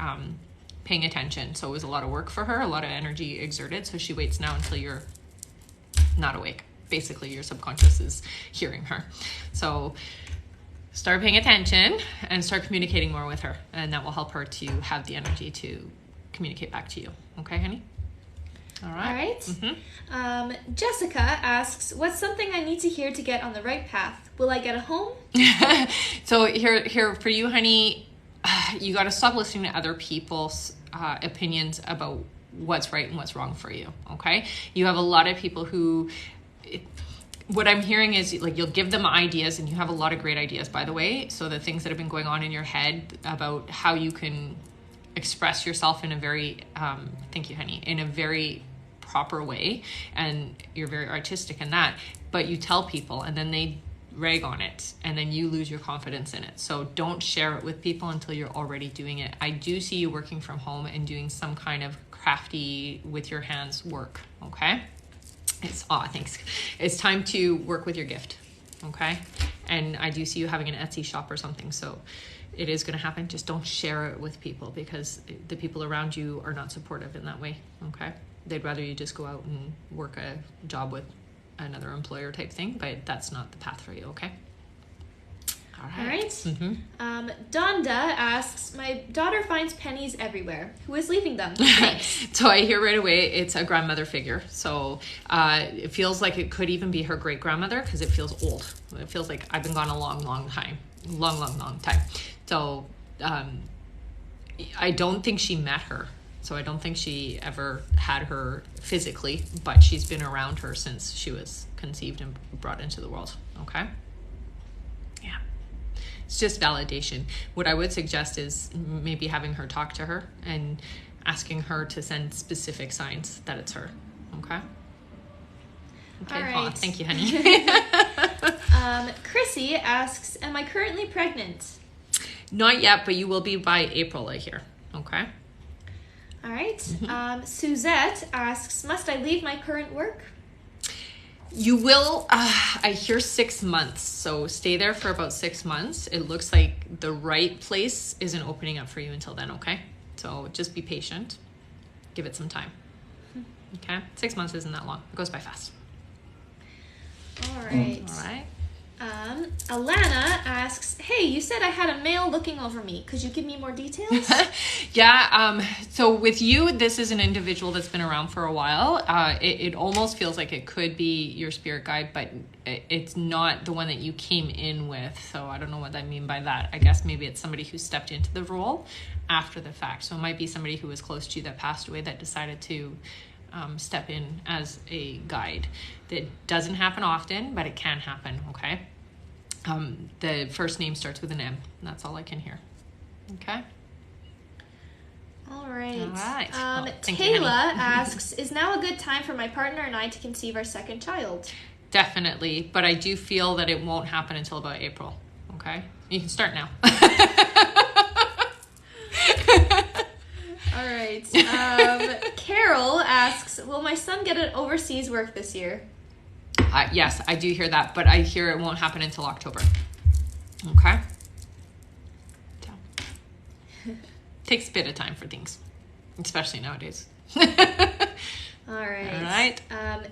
paying attention. So it was a lot of work for her, a lot of energy exerted. So she waits now until you're not awake. Basically, your subconscious is hearing her. So start paying attention and start communicating more with her. And that will help her to have the energy to communicate back to you. Okay, honey? All right. Jessica asks, what's something I need to hear to get on the right path? Will I get a home? So here for you, honey, you got to stop listening to other people's opinions about what's right and what's wrong for you. Okay. You have a lot of people who, what I'm hearing is like, you'll give them ideas, and you have a lot of great ideas, by the way. So the things that have been going on in your head about how you can express yourself in a very, thank you, honey, in a very proper way. And you're very artistic in that, but you tell people and then they rag on it, and then you lose your confidence in it. So don't share it with people until you're already doing it. I do see you working from home and doing some kind of crafty with your hands work. Okay. Thanks. It's time to work with your gift. Okay. And I do see you having an Etsy shop or something. So it is going to happen. Just don't share it with people, because the people around you are not supportive in that way. Okay. They'd rather you just go out and work a job with another employer type thing, but that's not the path for you. Okay. All right. Donda asks, my daughter finds pennies everywhere. Who is leaving them? So I hear right away it's a grandmother figure. So it feels like it could even be her great grandmother, because it feels old. It feels like I've been gone a long time. Long time. So I don't think she met her. So I don't think she ever had her physically, but she's been around her since she was conceived and brought into the world. Okay. Yeah. It's just validation. What I would suggest is maybe having her talk to her and asking her to send specific signs that it's her. Okay. Okay. All right. Oh, thank you, honey. Chrissy asks, am I currently pregnant? Not yet, but you will be by April, I hear. Okay. All right. Suzette asks, must I leave my current work? You will. I hear 6 months, so stay there for about 6 months. It looks like the right place isn't opening up for you until then. Okay, so just be patient. Give it some time. Okay, 6 months isn't that long. It goes by fast. All right. All right. Alana asks, hey, you said I had a male looking over me. Could you give me more details? Yeah. So with you, this is an individual that's been around for a while. It almost feels like it could be your spirit guide, but it's not the one that you came in with. So I don't know what I mean by that. I guess maybe it's somebody who stepped into the role after the fact. So it might be somebody who was close to you that passed away that decided to step in as a guide. That doesn't happen often, but it can happen. Okay. The first name starts with an M. That's all I can hear. Okay. All right. All right. Well, Kayla asks, is now a good time for my partner and I to conceive our second child? Definitely, but I do feel that it won't happen until about April. Okay. You can start now. All right. Carol asks, will my son get an overseas work this year? Yes, I do hear that, but I hear it won't happen until October. Okay? So, takes a bit of time for things, especially nowadays. All right. All right.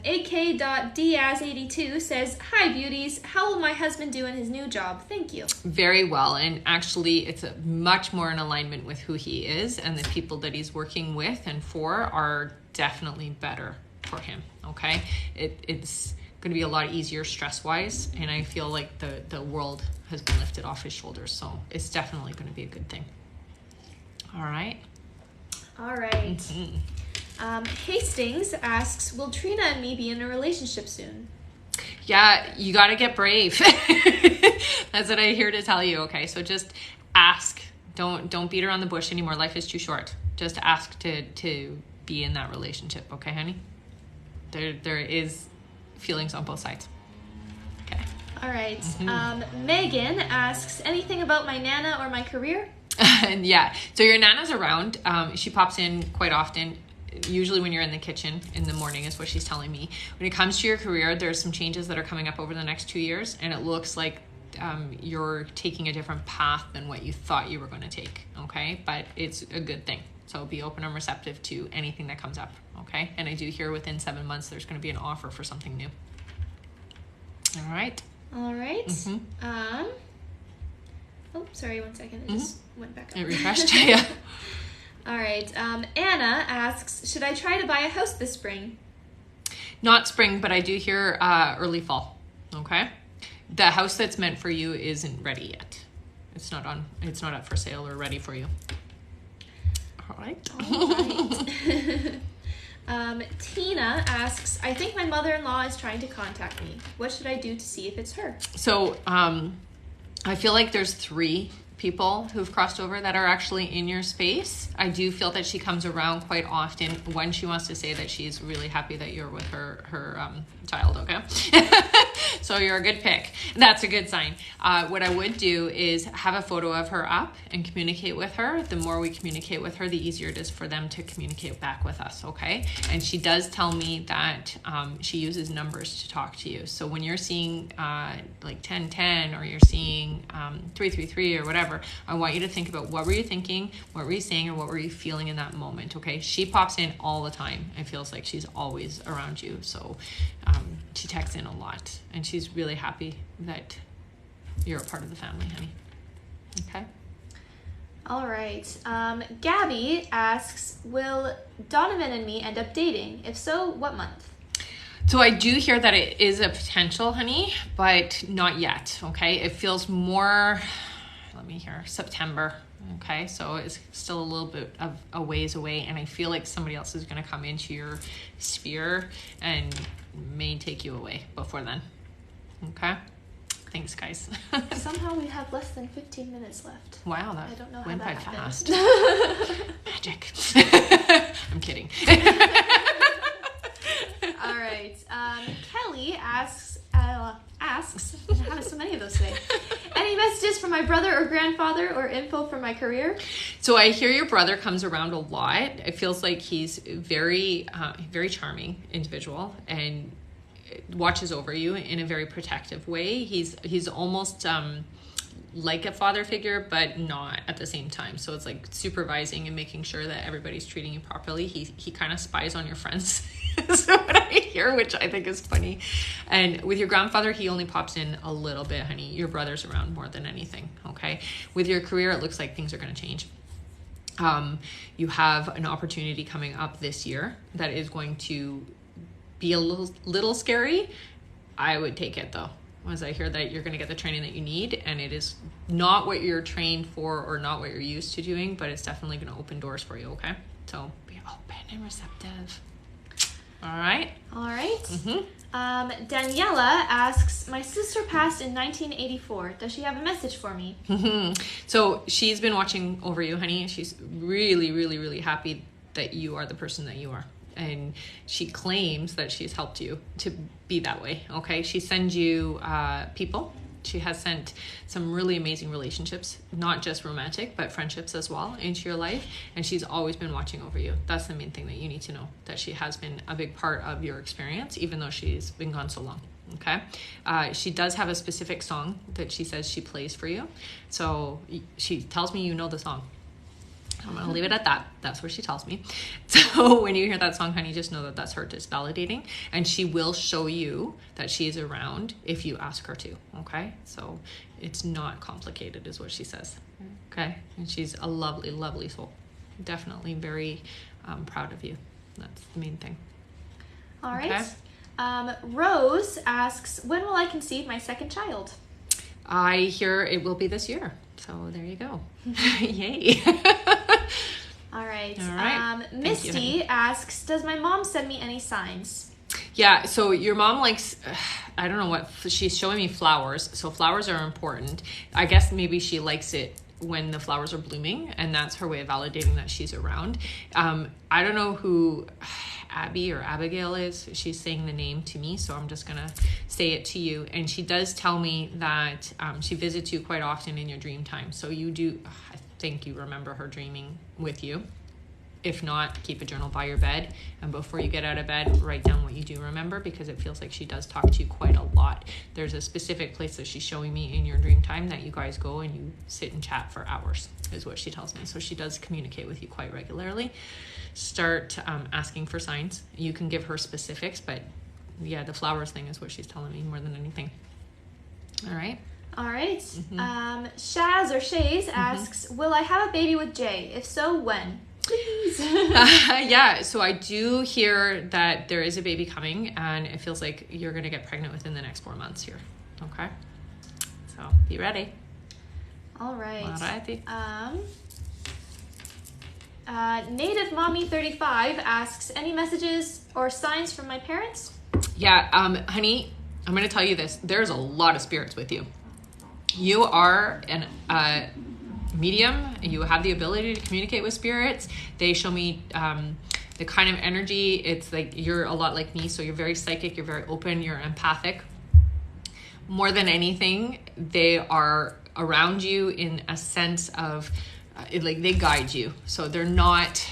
AK.Diaz82 says, hi, beauties. How will my husband do in his new job? Thank you. Very well. And actually, it's much more in alignment with who he is, and the people that he's working with and for are definitely better for him. Okay? It's going to be a lot easier stress-wise, and I feel like the world has been lifted off his shoulders. So it's definitely going to be a good thing. All right. All right. Hastings asks, will Trina and me be in a relationship soon? Yeah, you got to get brave. That's what I hear to tell you. Okay, so just ask. Don't beat around the bush anymore. Life is too short. Just ask to be in that relationship. Okay, honey? There is feelings on both sides. Okay. All right. Megan asks, anything about my Nana or my career? Yeah, so your Nana's around. She pops in quite often. usually when you're in the kitchen in the morning is what she's telling me. When it comes to your career, there's some changes that are coming up over the next 2 years, and it looks like you're taking a different path than what you thought you were going to take, okay? But it's a good thing. So be open and receptive to anything that comes up, okay? And I do hear within 7 months there's going to be an offer for something new. All right. All right. Oh, sorry, 1 second. It just went back up. It refreshed, yeah. All right. Anna asks, should I try to buy a house this spring? Not spring, but I do hear early fall, okay? The house that's meant for you isn't ready yet. It's not up for sale or ready for you. All right. Tina asks, I think my mother-in-law is trying to contact me. What should I do to see if it's her? So I feel like there's 3 people who've crossed over that are actually in your space. I do feel that she comes around quite often. One, she wants to say that she's really happy that you're with her child, okay? So you're a good pick. That's a good sign. What I would do is have a photo of her up and communicate with her. The more we communicate with her, the easier it is for them to communicate back with us, okay? And she does tell me that she uses numbers to talk to you. So when you're seeing like 1010 or you're seeing 333 or whatever, I want you to think about what were you thinking, what were you saying, or what were you feeling in that moment, okay? She pops in all the time. It feels like she's always around you. So she texts in a lot, and she's really happy that you're a part of the family, honey. Okay? All right. Gabby asks, will Donovan and me end up dating? If so, what month? So I do hear that it is a potential, honey, but not yet, okay? It feels more, let me hear, September, okay? So it's still a little bit of a ways away, and I feel like somebody else is going to come into your sphere and may take you away before then, okay? Thanks, guys. Somehow we have less than 15 minutes left. Wow, that I don't know went how by that fast. Magic. I'm kidding. All right. Kelly asks, I have so many of those today. Any messages from my brother or grandfather or info for my career? So I hear your brother comes around a lot. It feels like he's very charming individual and watches over you in a very protective way. He's almost like a father figure, but not at the same time. So it's like supervising and making sure that everybody's treating you properly. He kind of spies on your friends. So what I hear, which I think is funny. And with your grandfather, he only pops in a little bit, honey. Your brother's around more than anything, okay? With your career, it looks like things are going to change. You have an opportunity coming up this year that is going to be a little scary. I would take it though, as I hear that you're going to get the training that you need, and it is not what you're trained for or not what you're used to doing, but it's definitely going to open doors for you, okay? So be open and receptive. All right. Daniela asks, my sister passed in 1984. Does she have a message for me? So she's been watching over you, honey. She's really, really, really happy that you are the person that you are. And she claims that she's helped you to be that way, okay? She sends you people. She has sent some really amazing relationships, not just romantic, but friendships as well into your life. And she's always been watching over you. That's the main thing that you need to know, that she has been a big part of your experience, even though she's been gone so long, okay? She does have a specific song that she says she plays for you. So she tells me you know the song. I'm going to leave it at that. That's what she tells me. So when you hear that song, honey, just know that that's her just validating. And she will show you that she is around if you ask her to, okay? So it's not complicated is what she says, okay? And she's a lovely, lovely soul. Definitely very proud of you. That's the main thing. All right. Okay. Rose asks, when will I conceive my second child? I hear it will be this year. So there you go. Yay. All right. Misty asks, does my mom send me any signs? Yeah, so your mom likes, I don't know what, she's showing me flowers. So flowers are important. I guess maybe she likes it when the flowers are blooming, and that's her way of validating that she's around. I don't know who Abby or Abigail is. She's saying the name to me, so I'm just gonna say it to you. And she does tell me that she visits you quite often in your dream time. So you do, I think you remember her dreaming with you. If not, keep a journal by your bed, and before you get out of bed, write down what you do remember, because it feels like she does talk to you quite a lot. There's a specific place that she's showing me in your dream time that you guys go and you sit and chat for hours, is what she tells me. So she does communicate with you quite regularly. Start asking for signs. You can give her specifics, but yeah, the flowers thing is what she's telling me more than anything. All right. All right. Shaz or Shays asks, will I have a baby with Jay? If so, when? Please. Yeah, so I do hear that there is a baby coming, and it feels like you're going to get pregnant within the next 4 months here. Okay? So be ready. All right. All righty. Native Mommy 35 asks, any messages or signs from my parents? Yeah, honey, I'm going to tell you this. There's a lot of spirits with you. You are an medium. You have the ability to communicate with spirits. They show me the kind of energy. It's like you're a lot like me, so you're very psychic, you're very open, you're empathic. More than anything, they are around you in a sense of like they guide you. So they're not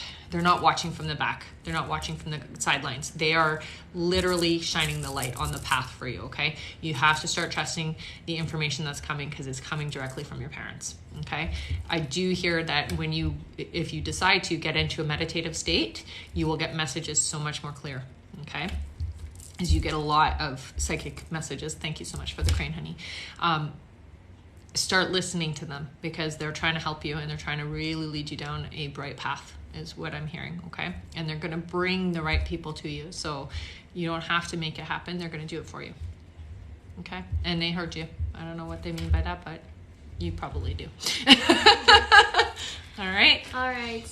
watching from the back. They're not watching from the sidelines. They are literally shining the light on the path for you, okay? You have to start trusting the information that's coming, because it's coming directly from your parents, okay? I do hear that if you decide to get into a meditative state, you will get messages so much more clear, okay? As you get a lot of psychic messages. Thank you so much for the crane, honey. Start listening to them, because they're trying to help you and they're trying to really lead you down a bright path, is what I'm hearing, okay? And they're going to bring the right people to you. So you don't have to make it happen. They're going to do it for you, okay? And they heard you. I don't know what they mean by that, but you probably do. All right. All right.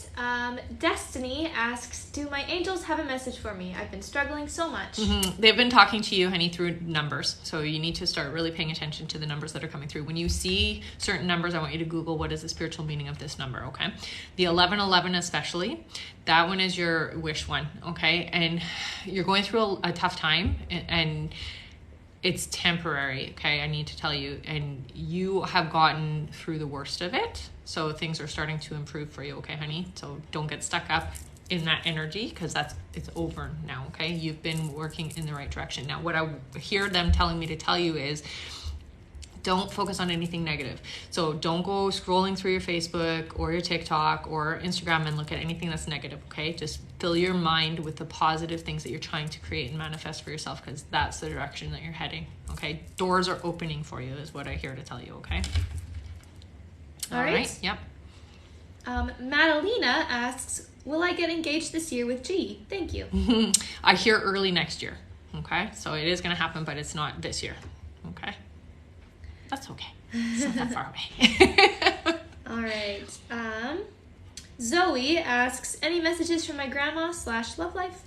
Destiny asks, do my angels have a message for me? I've been struggling so much. They've been talking to you, honey, through numbers. So you need to start really paying attention to the numbers that are coming through. When you see certain numbers, I want you to Google what is the spiritual meaning of this number, okay? The 1111 especially, that one is your wish one, okay? And you're going through a tough time, and it's temporary, okay? I need to tell you. And you have gotten through the worst of it. So things are starting to improve for you, okay, honey? So don't get stuck up in that energy, because it's over now, okay? You've been working in the right direction. Now, what I hear them telling me to tell you is, don't focus on anything negative. So don't go scrolling through your Facebook or your TikTok or Instagram and look at anything that's negative, okay? Just fill your mind with the positive things that you're trying to create and manifest for yourself, because that's the direction that you're heading, okay? Doors are opening for you is what I hear to tell you, okay? All right. Yep. Madalena asks, will I get engaged this year with G? Thank you. I hear early next year, okay? So it is going to happen, but it's not this year, okay? That's okay. It's not that far away. All right. Zoe asks, any messages from my grandma / love life?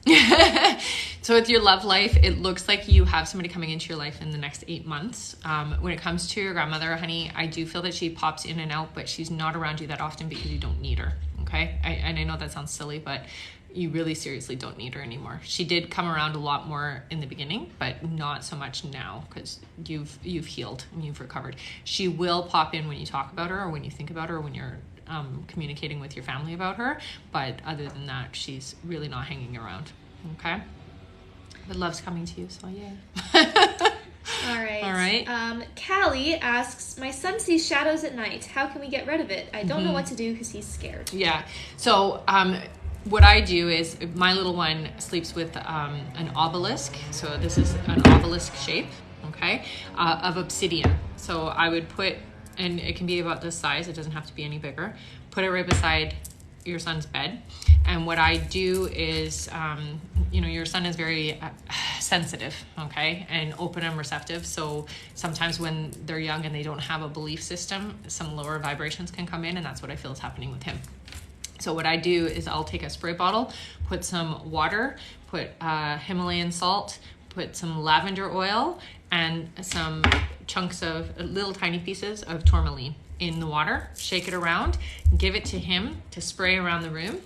So with your love life, it looks like you have somebody coming into your life in the next 8 months. When it comes to your grandmother, honey, I do feel that she pops in and out, but she's not around you that often because you don't need her, okay? And I know that sounds silly, but you really seriously don't need her anymore. She did come around a lot more in the beginning, but not so much now, because you've healed and you've recovered. She will pop in when you talk about her, or when you think about her, or when you're communicating with your family about her, but other than that, she's really not hanging around, okay? But love's coming to you, so yeah. All right. All right. Cali asks, my son sees shadows at night. How can we get rid of it? I don't know what to do because he's scared. Yeah. So what I do is, my little one sleeps with an obelisk. So this is an obelisk shape, okay, of obsidian. So I would put, and it can be about this size, it doesn't have to be any bigger, put it right beside your son's bed. And what I do is, your son is very sensitive, okay, and open and receptive. So sometimes when they're young and they don't have a belief system, some lower vibrations can come in, and that's what I feel is happening with him. So what I do is I'll take a spray bottle, put some water, put Himalayan salt, put some lavender oil, and some chunks of little tiny pieces of tourmaline in the water, shake it around, give it to him to spray around the room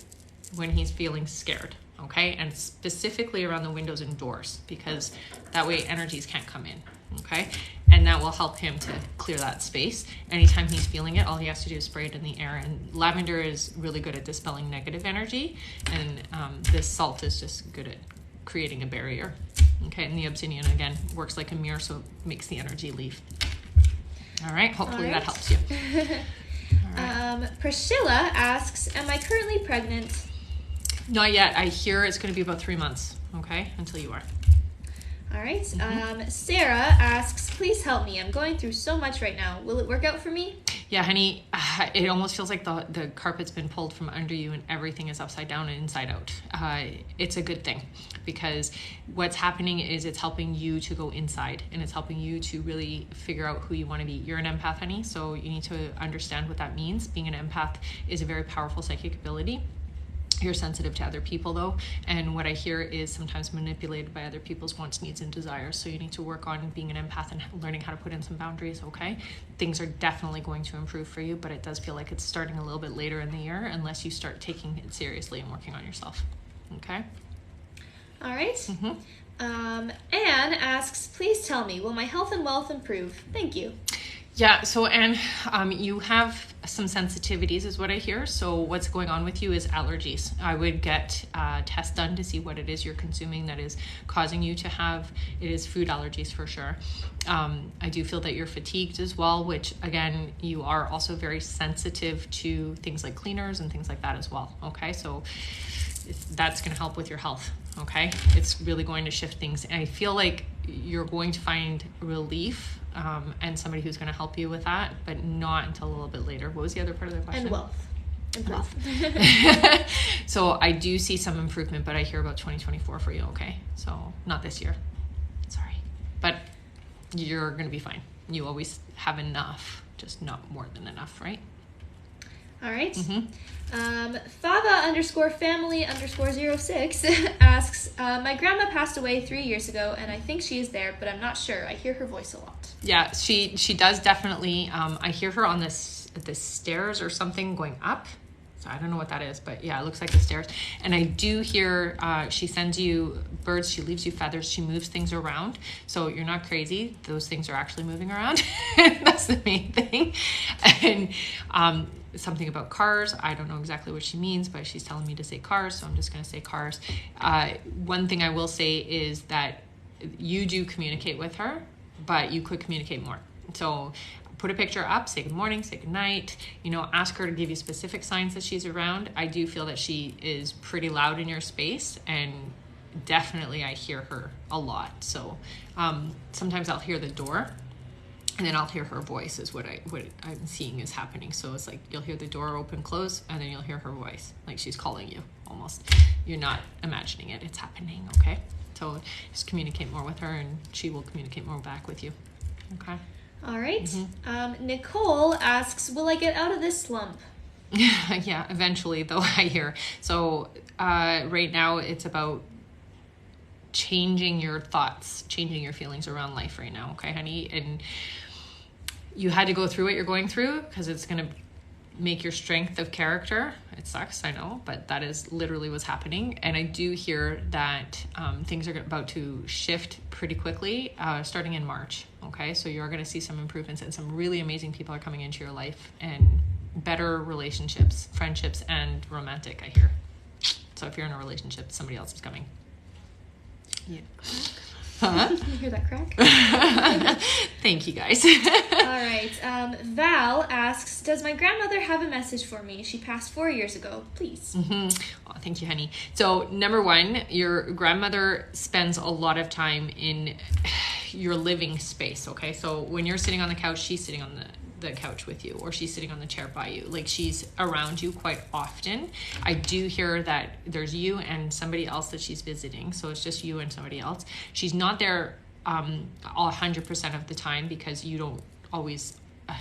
when he's feeling scared, okay? And specifically around the windows and doors, because that way energies can't come in, okay? and that will help him to clear that space. Anytime he's feeling it, all he has to do is spray it in the air, and lavender is really good at dispelling negative energy, and this salt is just good at creating a barrier. Okay, and the obsidian again works like a mirror, so it makes the energy leave. All right, hopefully that helps you. Priscilla asks, am I currently pregnant? Not yet. I hear it's going to be about 3 months, okay, until you are. All right. Sarah asks, please help me. I'm going through so much right now. Will it work out for me? Yeah, honey, it almost feels like the carpet's been pulled from under you and everything is upside down and inside out. It's a good thing, because what's happening is it's helping you to go inside, and it's helping you to really figure out who you want to be. You're an empath, honey, so you need to understand what that means. Being an empath is a very powerful psychic ability. You're sensitive to other people though, and what I hear is sometimes manipulated by other people's wants, needs, and desires. So you need to work on being an empath and learning how to put in some boundaries, okay? Things are definitely going to improve for you, but it does feel like it's starting a little bit later in the year unless you start taking it seriously and working on yourself, okay? All right. Anne asks, please tell me, will my health and wealth improve? Thank you. Yeah, so Anne, you have some sensitivities is what I hear. So what's going on with you is allergies. I would get a test done to see what it is you're consuming that is causing you to have, it is food allergies for sure. I do feel that you're fatigued as well, which again, you are also very sensitive to things like cleaners and things like that as well. Okay, so that's going to help with your health. Okay, it's really going to shift things. And I feel like you're going to find relief and somebody who's going to help you with that, but not until a little bit later. What was the other part of the question? And wealth. So I do see some improvement, but I hear about 2024 for you. Okay, so not this year. Sorry, but you're going to be fine. You always have enough, just not more than enough, right? All right. Fava_family_06 asks, my grandma passed away 3 years ago, and I think she is there, but I'm not sure. I hear her voice a lot. Yeah, she does definitely. I hear her on the stairs or something going up. So I don't know what that is, but yeah, it looks like the stairs. And I do hear she sends you birds, she leaves you feathers, she moves things around. So you're not crazy. Those things are actually moving around. That's the main thing. And something about cars. I don't know exactly what she means, but she's telling me to say cars, so I'm just going to say cars. One thing I will say is that you do communicate with her, but you could communicate more. So put a picture up, say good morning, say good night, ask her to give you specific signs that she's around. I do feel that she is pretty loud in your space, and definitely I hear her a lot. So sometimes I'll hear the door, and then I'll hear her voice is what I'm seeing is happening. So it's like you'll hear the door open, close, and then you'll hear her voice, like she's calling you almost. You're not imagining it, it's happening, okay? So just communicate more with her, and she will communicate more back with you, okay? All right. Nicole asks, will I get out of this slump? Yeah, eventually, though, I hear. So right now it's about changing your thoughts, changing your feelings around life right now, okay, honey? And you had to go through what you're going through because it's going to make your strength of character. It sucks, I know, but that is literally what's happening. And I do hear that things are about to shift pretty quickly starting in March, okay? So you're going to see some improvements, and some really amazing people are coming into your life, and better relationships, friendships, and romantic, I hear. So if you're in a relationship, somebody else is coming. Yeah. Huh? You hear that crack? Thank you, guys. All right. Val asks, does my grandmother have a message for me? She passed 4 years ago. Please. Oh, thank you, honey. So number one, your grandmother spends a lot of time in your living space, okay? So when you're sitting on the couch, she's sitting on the couch with you, or she's sitting on the chair by you. Like, she's around you quite often. I do hear that there's you and somebody else that she's visiting, so it's just you and somebody else. She's not there 100% of the time because you don't always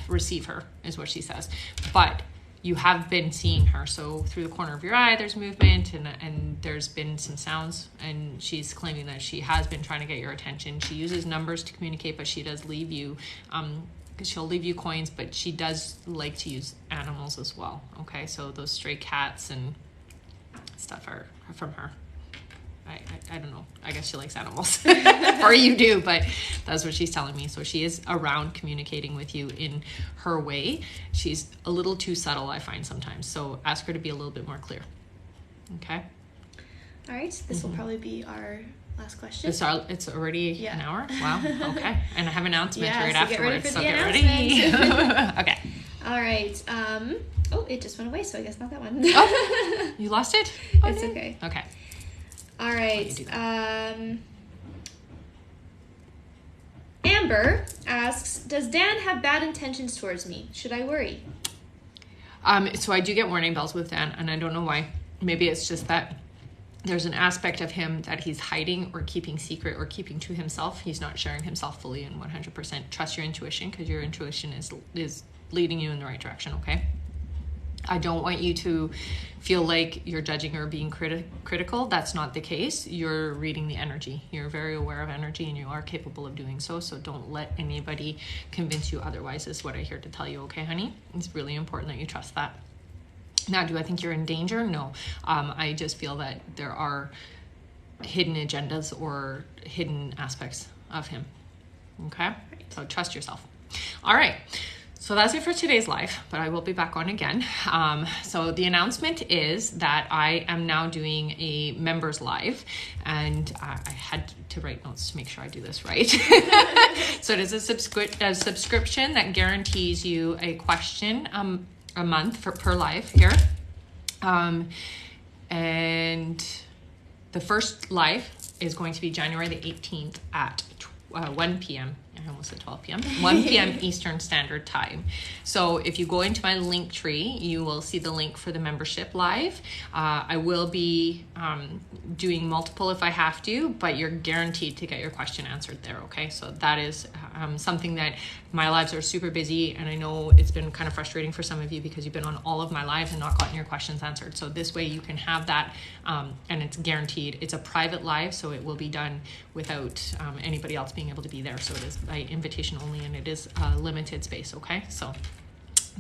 receive her, is what she says, but you have been seeing her. So through the corner of your eye there's movement, and there's been some sounds, and she's claiming that she has been trying to get your attention. She uses numbers to communicate, but she does leave you she'll leave you coins, but she does like to use animals as well, okay? So those stray cats and stuff are from her. I don't know. I guess she likes animals. Or you do, but that's what she's telling me. So she is around communicating with you in her way. She's a little too subtle, I find sometimes. So ask her to be a little bit more clear. Okay? All right. This will probably be our last question. It's already an hour? Wow. Okay. And I have an announcement right afterwards. Get ready. Okay. All right. Oh, it just went away, so I guess not that one. Oh, you lost it? Oh, it's okay. Okay. All right. Amber asks, does Dan have bad intentions towards me? Should I worry? So I do get warning bells with Dan, and I don't know why. Maybe it's just that there's an aspect of him that he's hiding or keeping secret or keeping to himself. He's not sharing himself fully and 100%. Trust your intuition, because your intuition is leading you in the right direction, okay? I don't want you to feel like you're judging or being critical. That's not the case. You're reading the energy. You're very aware of energy, and you are capable of doing so. So don't let anybody convince you otherwise, is what I hear to tell you, okay, honey? It's really important that you trust that. Now, do I think you're in danger? No. I just feel that there are hidden agendas or hidden aspects of him, okay? So trust yourself. All right. So that's it for today's live, but I will be back on again. So the announcement is that I am now doing a members live, and I had to write notes to make sure I do this right. So it is a subscription that guarantees you a question a month per live here. And the first live is going to be January the 18th at 1 p.m. I almost said 12 p.m. 1 p.m. Eastern Standard Time. So if you go into my Linktree, you will see the link for the membership live. I will be doing multiple if I have to, but you're guaranteed to get your question answered there, okay? So that is something that my lives are super busy, and I know it's been kind of frustrating for some of you because you've been on all of my lives and not gotten your questions answered. So this way you can have that, and it's guaranteed. It's a private live, so it will be done without anybody else being able to be there. So it is by invitation only, and it is a limited space, okay? So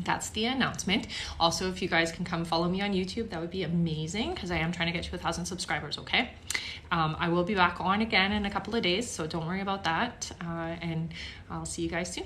that's the announcement. Also, if you guys can come follow me on YouTube, that would be amazing, because I am trying to get to 1,000 subscribers, okay? I will be back on again in a couple of days, so don't worry about that, and I'll see you guys soon.